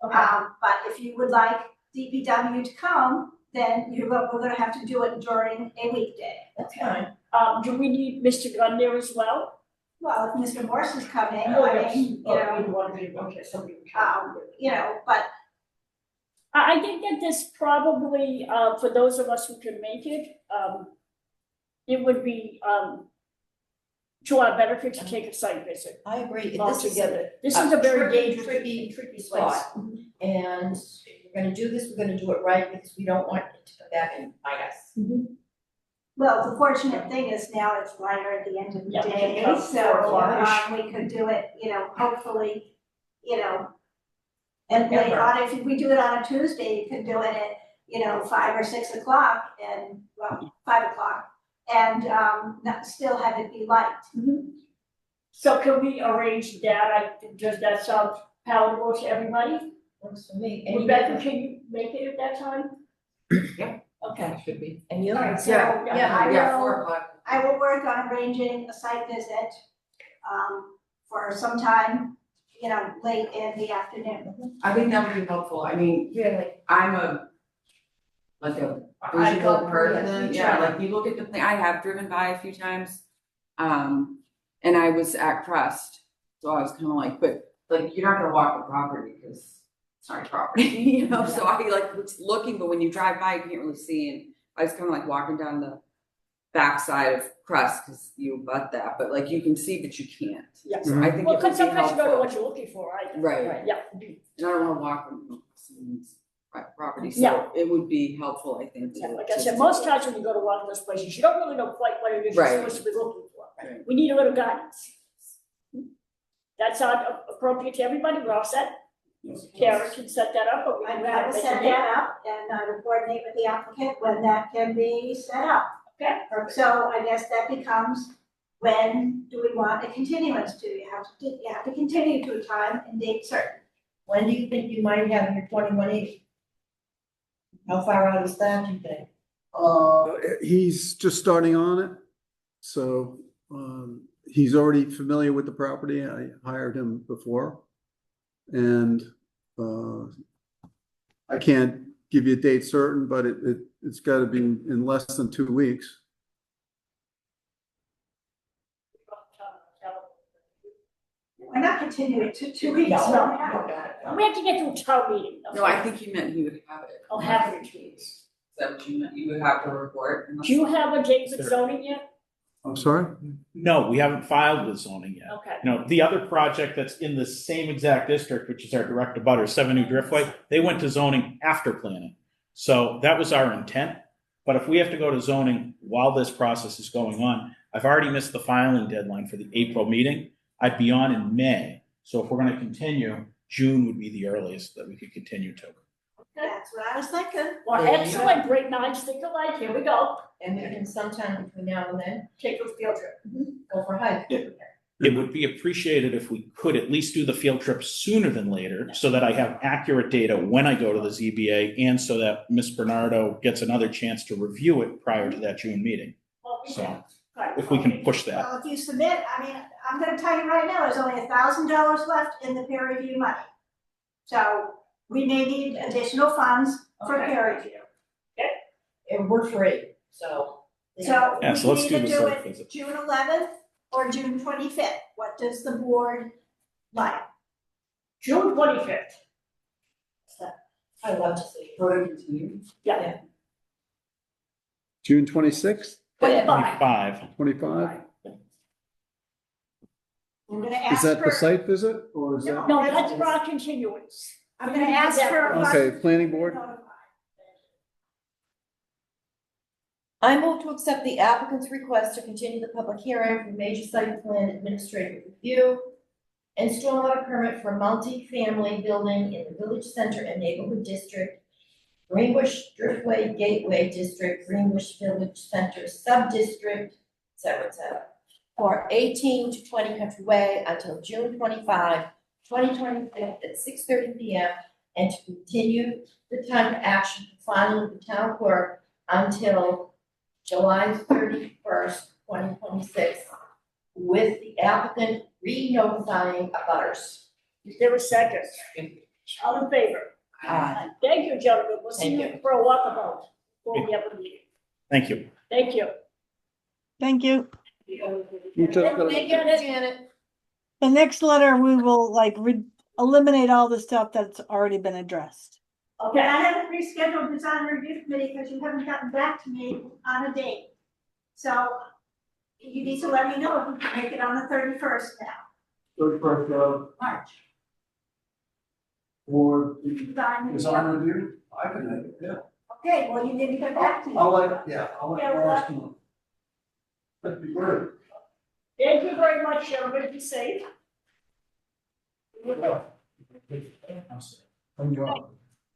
Okay. But if you would like DPW to come, then we're gonna have to do it during a weekday. That's fine. Do we need Mr. Gunn there as well? Well, if Mr. Morse is coming, Oh, I yes. mean, you Oh, know, you want to be, okay, somebody. you know, but I think that this probably, for those of us who can make it, it would be, to our benefit to take a site visit I agree. This is altogether. This is a very dangerous, tricky tricky place. spot. And if we're gonna do this, we're gonna do it right because we don't want it to come back and bite us. well, the fortunate thing is now it's lighter at the end of the Yeah, day, yeah, so 4 o'clock-ish. we could do it, you know, hopefully, you know. And Whenever. later on, if we do it on a Tuesday, you could do it at, you know, 5 or 6 o'clock and, well, 5 o'clock. And still have it be light. So can we arrange that? Does that sound palatable to everybody? Works for me. Rebecca, can you make it at that time? Yeah. Okay. Should be. And you? All right, so Yeah. I will, 4 o'clock. I will work on arranging a site visit for some time, you know, late in the afternoon. I think that would be helpful, I mean, Really? I'm a visual Icon, person, yeah. yeah, like you look at the thing, I have driven by a few times. And I was at Crest, so I was kind of like, but like, you're not gonna walk the property because it's not your property, you know, so I like was looking, but when you drive by, you can't really see, and I was kind of like walking down the backside of Crest, because you abut that, but like you can see, but you can't. Yeah. So I think it Well, would be because sometimes you don't know helpful, what you're looking for, right? Right. Yeah. and I don't wanna walk on someone's private property, Yeah. so it would be helpful, I think. Yeah, like I said, most times when you go to one of those places, you don't really know quite what it is you're Right. supposed to be looking for. Right. We need a little guidance. That sound appropriate to everybody? We're all set? Kara can set that up, but we I'd can rather have it set today. that up and I will coordinate with the applicant when that can be set up. Okay, perfect. So I guess that becomes when do we want a continuance to? You have to continue to a time and date certain. When do you think you might have your 21E? How far out is that, do you think? He's just starting on it, so, he's already familiar with the property. I hired him before. And, I can't give you a date certain, but it's gotta be in less than 2 weeks. We're not continuing to 2 weeks. No. We have to get to a town meeting. No, I think you meant he would have it. I'll have it in 2 weeks. Is that what you meant? You would have to report? Do you have a David zoning yet? I'm sorry? No, we haven't filed with zoning yet. Okay. No, the other project that's in the same exact district, which is our direct abutter, 7 New Driftway, they went to zoning after planning. So that was our intent. But if we have to go to zoning while this process is going on, I've already missed the filing deadline for the April meeting. I'd be on in May. So if we're going to continue, June would be the earliest that we could continue to. That's what I was thinking. Well, There you excellent, great minds think alike, here we go. And we can sometime between now and then, Take a field trip. go for a hike. It would be appreciated if we could at least do the field trip sooner than later so that I have accurate data when I go to the ZBA and so that Ms. Bernardo gets another chance to review it prior to that June meeting. So if we can push that. Well, if you submit, I mean, I'm gonna tell you right now, there's only $1,000 left in the peer review money. So we may need additional funds for peer review. And we're free, so. So Yeah, so we let's can do either the do site it visit. June 11th or June 25th. What does the board like? June 25th. I love to see. For continue? Yeah. June 26th, 25. 25? I'm gonna Is ask that the for, site visit or is that? No, that's for our continuance. I'm gonna ask for. Okay, planning board? I move to accept the applicant's request to continue the public hearing for major site plan administrative review and stormwater permit for a multi-family building in the village center and neighborhood district, Greenbush Driftway Gateway District, Greenbush Village Center Sub-District, et cetera, for 18 to 20 Country Way until June 25, 2025 at 6:30 p.m. and to continue the time for action for filing with the town clerk until July 31st, 2026, with the applicant re-notifying abutters. Is there a second? All in favor? Thank you, gentlemen. We'll see Thank you for a walkabout before we have a meeting. Thank you. Thank you. Thank you. You just gotta- Thank you, Janet. The next letter, we will eliminate all the stuff that's already been addressed. Okay, I haven't rescheduled design review committee because you haven't gotten back to me on a date. So you need to let me know if you can make it on the 31st now, 31st of March. for the Design design review. review? I can make it, yeah. Okay, well, you didn't get back to me. I'll let Ross know. That'd be great. Thank you very much, gentlemen. Be safe. I'm going.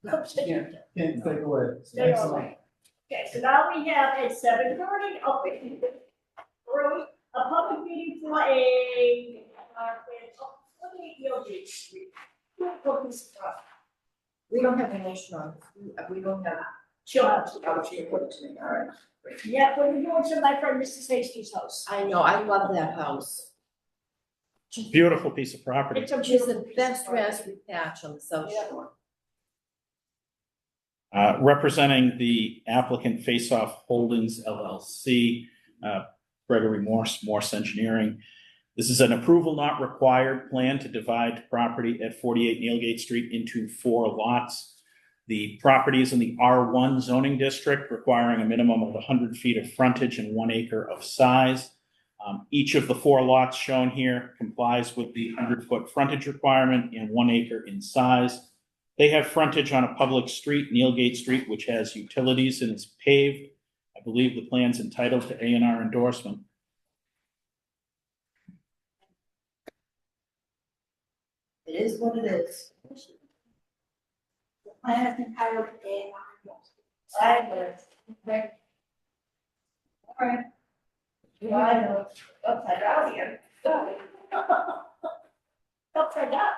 Can't take away. Stay on line. Okay, so now we have at 7:30, early, a public meeting for a, 28 Yogurt Street. We don't have a motion on, we don't have. Chill. Oh, she put it to me, all right. Yeah, we're doing some my friend Mrs. Hastie's house. I know, I love that house. Beautiful piece of property. It's a She's beautiful the best raspberry patch on the South Yeah. Shore. Representing the applicant Face Off Holdings LLC, Gregory Morse Engineering. This is an approval not required plan to divide property at 48 Nealgate Street into 4 lots. The property is in the R1 zoning district, requiring a minimum of 100 feet of frontage and 1 acre of size. Each of the 4 lots shown here complies with the 100-foot frontage requirement and 1 acre in size. They have frontage on a public street, Nealgate Street, which has utilities and is paved. I believe the plan's entitled to A&R endorsement. It is what it is. The plan has been titled A&R. I All right. I know, upside down here. Upside down.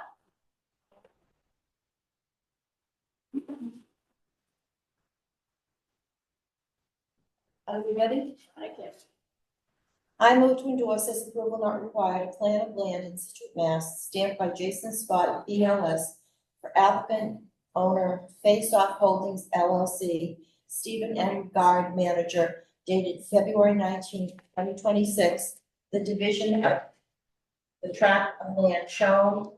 Are we ready? I guess. I move to endorse as approval not required, a plan of land in Scituate, Mass, stamped by Jason Scott, ELS, for applicant owner Face Off Holdings LLC, Stephen M. Guard, manager, dated February 19, 2026. The division of the tract of land shown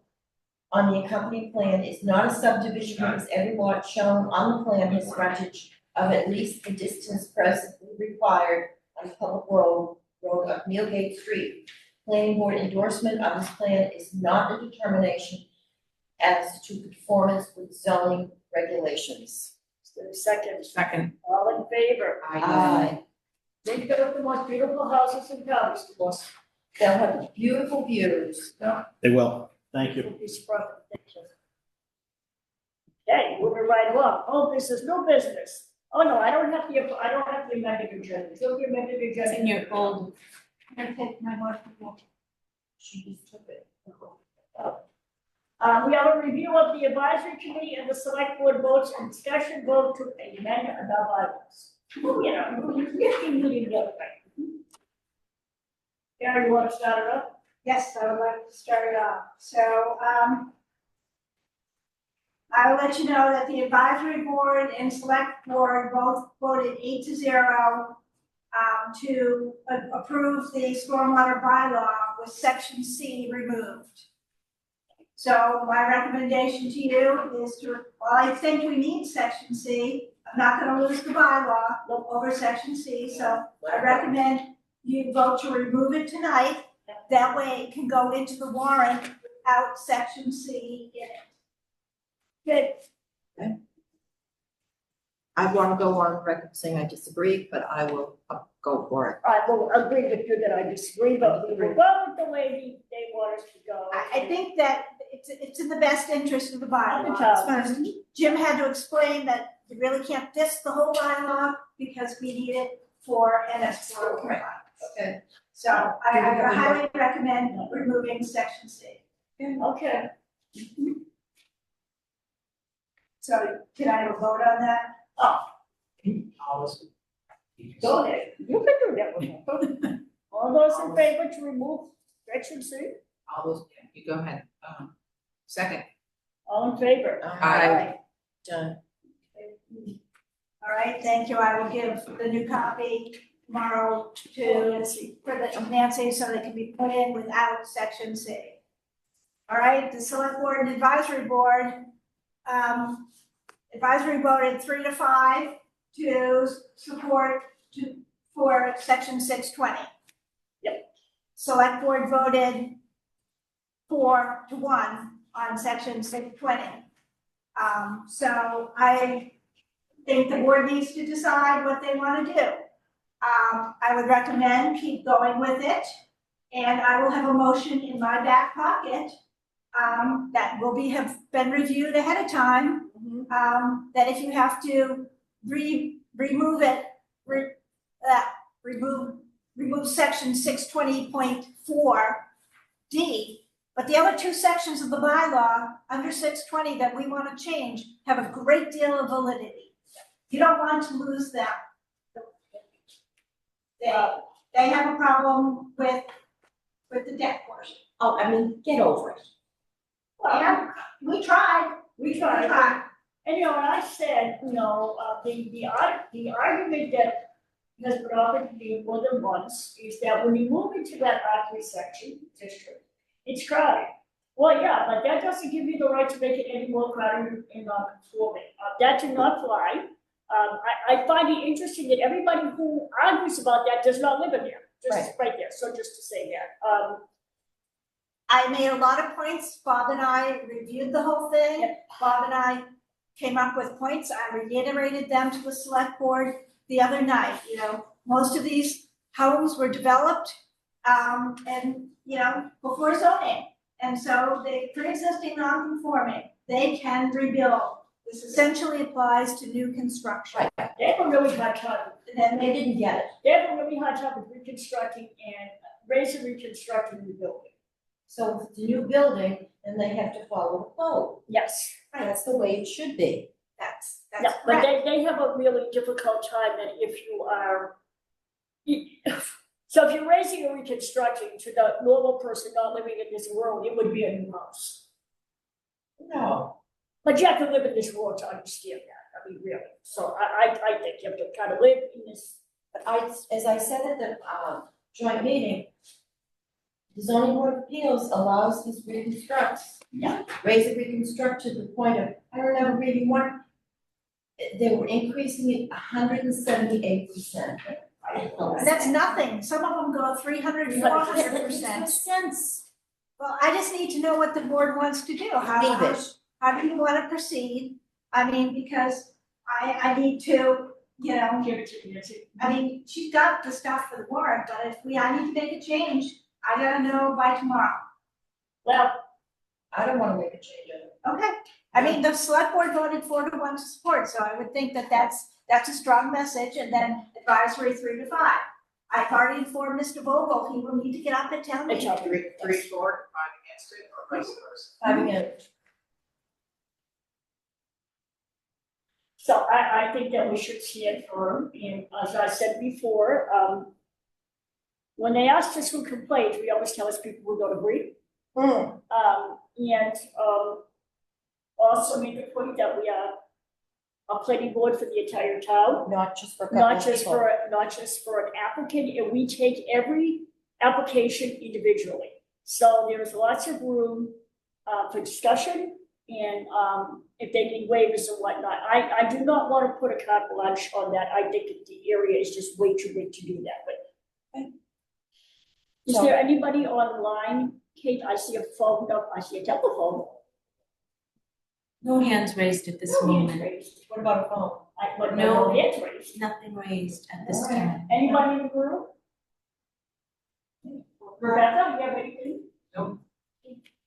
on the accompanying plan is not a subdivision because every lot shown on the plan has frontage of at least the distance presently required on the public road of Mealgate Street. Planning board endorsement of this plan is not a determination as to conformance with zoning regulations. Is there a second? Second. All in favor? Aye. They built the most beautiful houses in town, Mr. Boss. They'll have beautiful views. They will. Thank you. It's profit, thank you. Okay, moving right along. Oh, this is no business. Oh, no, I don't have the amended agenda. Still the amended agenda. It's in your folder. I'm gonna take my motion. She just took it. We have a review of the advisory committee and the select board votes and discussion vote to amend the bylaws. Oh, you know, you meeting the other way. Gary, you want to start it up? Yes, I would like to start it off. So, I will let you know that the advisory board and select board both voted 8-0 to approve the stormwater bylaw with section C removed. So my recommendation to you is to, well, I think we need section C. I'm not gonna lose the bylaw over section C, so I recommend you vote to remove it tonight. That way it can go into the warrant without section C in it. Good. I want to go on record saying I disagree, but I will go for it. I will agree with you that I disagree, but we will go with the way they want us to go. I think that it's in the best interest of the bylaw. Of the town. It's fine. Jim had to explain that you really can't diss the whole bylaw because we need it for NS4 compliance. Okay. So I highly recommend removing section C. Okay. So can I have a vote on that? Go ahead. You can do that one. All those in favor to remove section C? All those, you go ahead. Second. All in favor? Aye. Done. All right, thank you. I will give the new copy tomorrow to Nancy so they can be put in without section C. All right, the select board and advisory board, advisory voted 3-5 to support for section 620. Yep. Select board voted 4-1 on section 620. So I think the board needs to decide what they want to do. I would recommend keep going with it, and I will have a motion in my back pocket that will have been reviewed ahead of time. That if you have to remove it, remove section 620.4 D. But the other two sections of the bylaw under 620 that we want to change have a great deal of validity. You don't want to lose them. They have a problem with the deck portion. Oh, I mean, get over it. Yeah, we tried. We tried. And you know, and I said, you know, the argument that has been offered to me more than once is that when you move into that R3 section district, it's crowded. Well, yeah, but that doesn't give you the right to make it any more crowded and non-conforming. That did not fly. I find it interesting that everybody who argues about that does not live in there. Just right there. So just to say that. I made a lot of points. Bob and I reviewed the whole thing. Yep. Bob and I came up with points. I reiterated them to the select board the other night. You know, most of these homes were developed and, you know, before zoning. And so they pre-existing non-conforming, they can rebuild This essentially applies to new construction. Right. They have a really hard time, And They didn't get it. they have a really hard time with reconstructing and raising reconstructing the building. So if it's a new building, then they have to follow the code. Yes. That's the way it should be. that's Yeah, but correct. they have a really difficult time and if you are. So if you're raising or reconstructing to the normal person not living in this world, it would be a new house. No. But you have to live in this world to understand that, I mean, really, so I think you have to kind of live in this. But as I said at the, joint meeting, the zoning board of appeals allows this reconstructs. Yeah. Raise and reconstruct to the point of, I remember reading one, they were increasing it 178%. That's nothing. Some of them go 300, 400%. Sense. Well, I just need to know what the board wants to do. Leave it. How do you want to proceed? I mean, because I need to, you know, Give it to Nancy. I mean, she's got the stuff for the warrant, but if I need to make a change, I gotta know by tomorrow. Well, I don't wanna make a change of it. Okay. I mean, the select board voted 4-1 to support, so I would think that that's a strong message, and then advisory 3-5. I've already informed Mr. Vogel, he will need to get up at town it's meeting. up. Three for, 5 against it, or vice versa. Having a, So I think that we should stand firm, and as I said before, when they asked us who complained, we always tell us people who don't agree. And also make the point that we are a planning board for the entire town, not just for a couple of not just people. for, not just for an applicant, and we take every application individually. So there's lots of room for discussion, and if they need waivers and whatnot. I do not want to put a carte blanche on that. I think that the area is just way too big to do that, but. Is So- there anybody online, Kate? I see a phone up, I see a telephone. No hands raised at this No hands moment. raised. What about a phone? But No. no hands raised. Nothing raised at this All right. time. Anybody in the room? Rebecca, you have anything?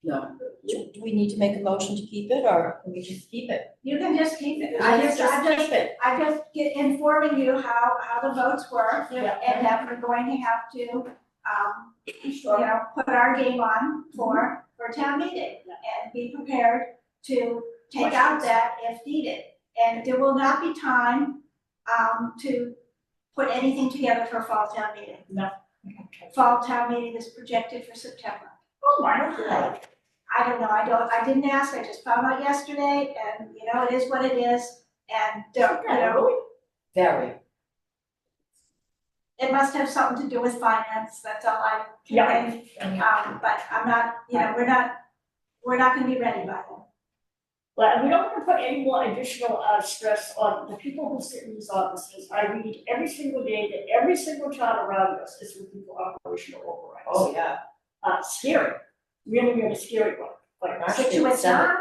No. Do we need to make a motion to keep it, or can we just keep it? You can just keep it. Let's just keep it. I just get informing you how the votes were, Yeah. and that we're going to have to, you know, put our game on for town meeting. And be prepared to take out that if needed. And there will not be time, to put anything together for fall town meeting. No. Fall town meeting is projected for September. Oh, my God. I don't know, I didn't ask, I just found out yesterday, and, you know, it is what it is, and, you know, Very. it must have something to do with finance, that's all I Yeah. can think. But I'm not, you know, we're not gonna be ready by then. But we don't want to put any more additional stress on the people who sit in these offices. I read every single day that every single town around us is looking for operational overrides. Oh, yeah. Scary, really, really scary one. But Situate's not,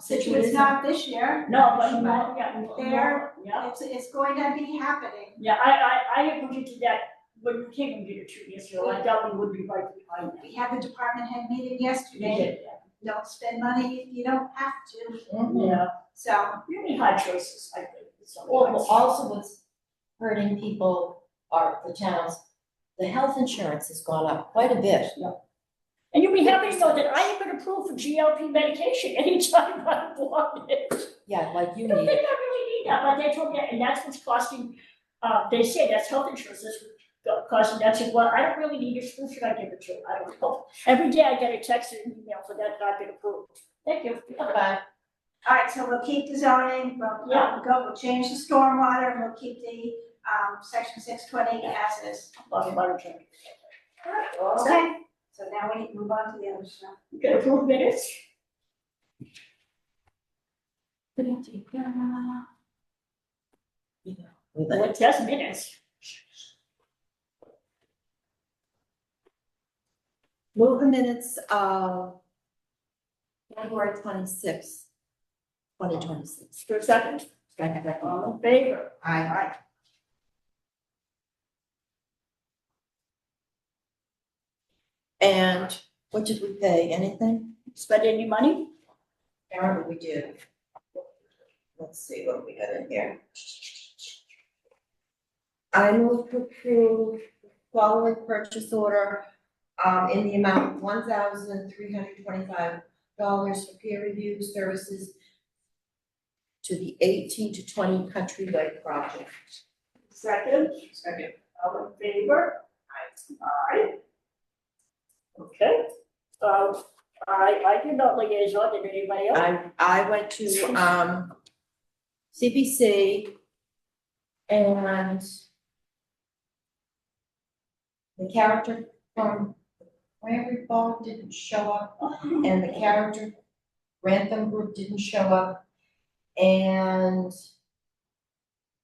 Situate's Situate's not this year. no, but no, yeah, There. yeah, It's going to be happening. yeah, I agreed to that when we came and did it 2 years ago. I doubt we would be right behind that. We had the department head meeting We yesterday, did, don't spend money if you don't have to, yeah, so. really hard choices, I think. So, Well, also what's hurting people are the towns, the health insurance has gone up quite a bit. And you'll be happy to know that I have been approved for GLP medication anytime I want it. Yeah, like you They don't need it. really need that, but they told me, and that's what's costing, they say that's health insurance, that's what costing, that's what, I don't really need it, who should I give it to? I don't know. Every day I get a text or an email for that I've been approved. Thank you. Bye. All right, so we'll keep the zoning, we'll change the stormwater, and we'll keep the, section 620 as is. Bottom line, check. Okay, so now we move on to the other stuff. Okay, approved minutes? What, 10 minutes? Move the minutes of February 26th, 2026. For a second? All in favor? Aye. And what did we pay? Anything? Spend any money? Apparently we did. let's see what we got in here. I move to approve the following purchase order, in the amount of $1,325 for peer review services to the 18 to 20 Country Lake project. Second, Second. all in favor? Aye. Okay, I did not liaison, did anybody else? I went to, CBC and the character from Cranberry Ball didn't show up, and the character Grantham Group didn't show up, and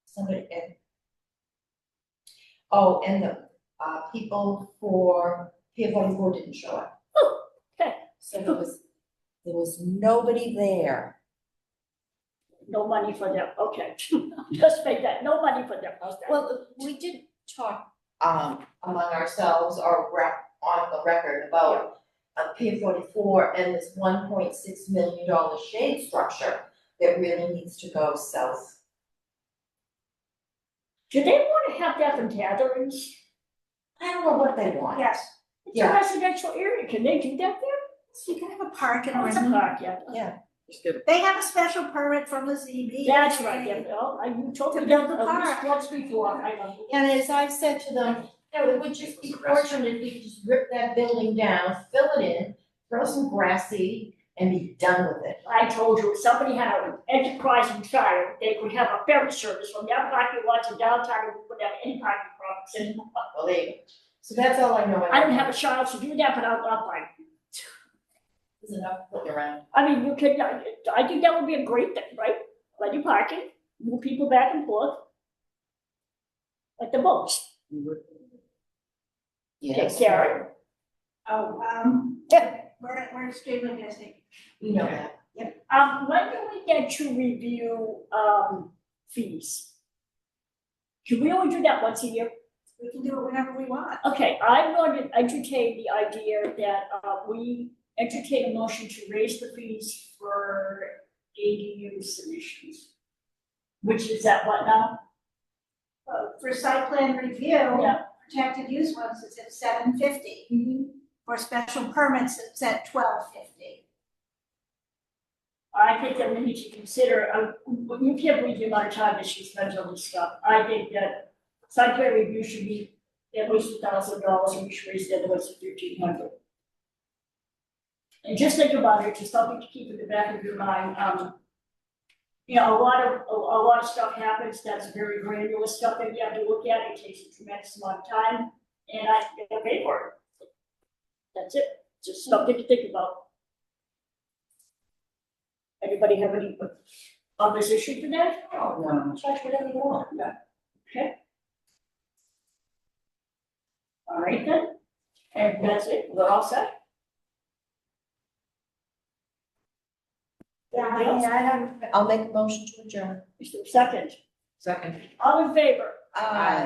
somebody, and the, people for Pier 44 didn't show up. Okay. So there was nobody there. No money for them, okay. Just make that, no money for them, how's that? Well, we did talk, among ourselves or on the record about Pier 44 and this $1.6 million shade structure that really needs to go south. Do they wanna have that for gatherings? I don't know what they want. Yes, It's a residential area, can they do that there? so you can have a park in Oh, it's a Original. park, yeah. Yeah. They have a special permit from the ZBA. That's right, yeah, well, you told me To that build the at least park. once before, I know. And as I've said to them, it would just be fortunate if we could just rip that building down, fill it in, throw some grass seed, and be done with it. I told you, if somebody had an enterprising child, they could have a ferry service from their parking lot to downtown, and put down any parking problems anymore. Well, there you go. So that's all I know. I don't have a child to do that, but I'll buy. There's enough putting around. I mean, you could, I think that would be a great thing, right? Let you park it, move people back and forth. Like the boats. Yes. Take care. Oh, we're extremely busy. You know that. When do we get to review, fees? Can we only do that once a year? We can do it whenever we want. Okay, I'm going to entertain the idea that, we entertain a motion to raise the fees for ADU submissions. Which is at what now? For site plan review, Yeah. protected use ones, it's at $750. For special permits, it's at $1250. I think that we need to consider, you can't believe the amount of time that she spends on this stuff. I think that site plan review should be at least $1,000, and we should raise the other ones to $1,300. And just think about it, just something to keep in the back of your mind, you know, a lot of stuff happens that's very granular stuff that you have to look at, it takes a tremendous amount of time, and I pay for it. That's it, just something to think about. Anybody have any on this issue today? Oh, no, charge whatever you want. Okay. All right then, and that's it, we're all set? Yeah, I have. I'll make a motion to adjourn. Is there a second? Second. All in favor? Aye.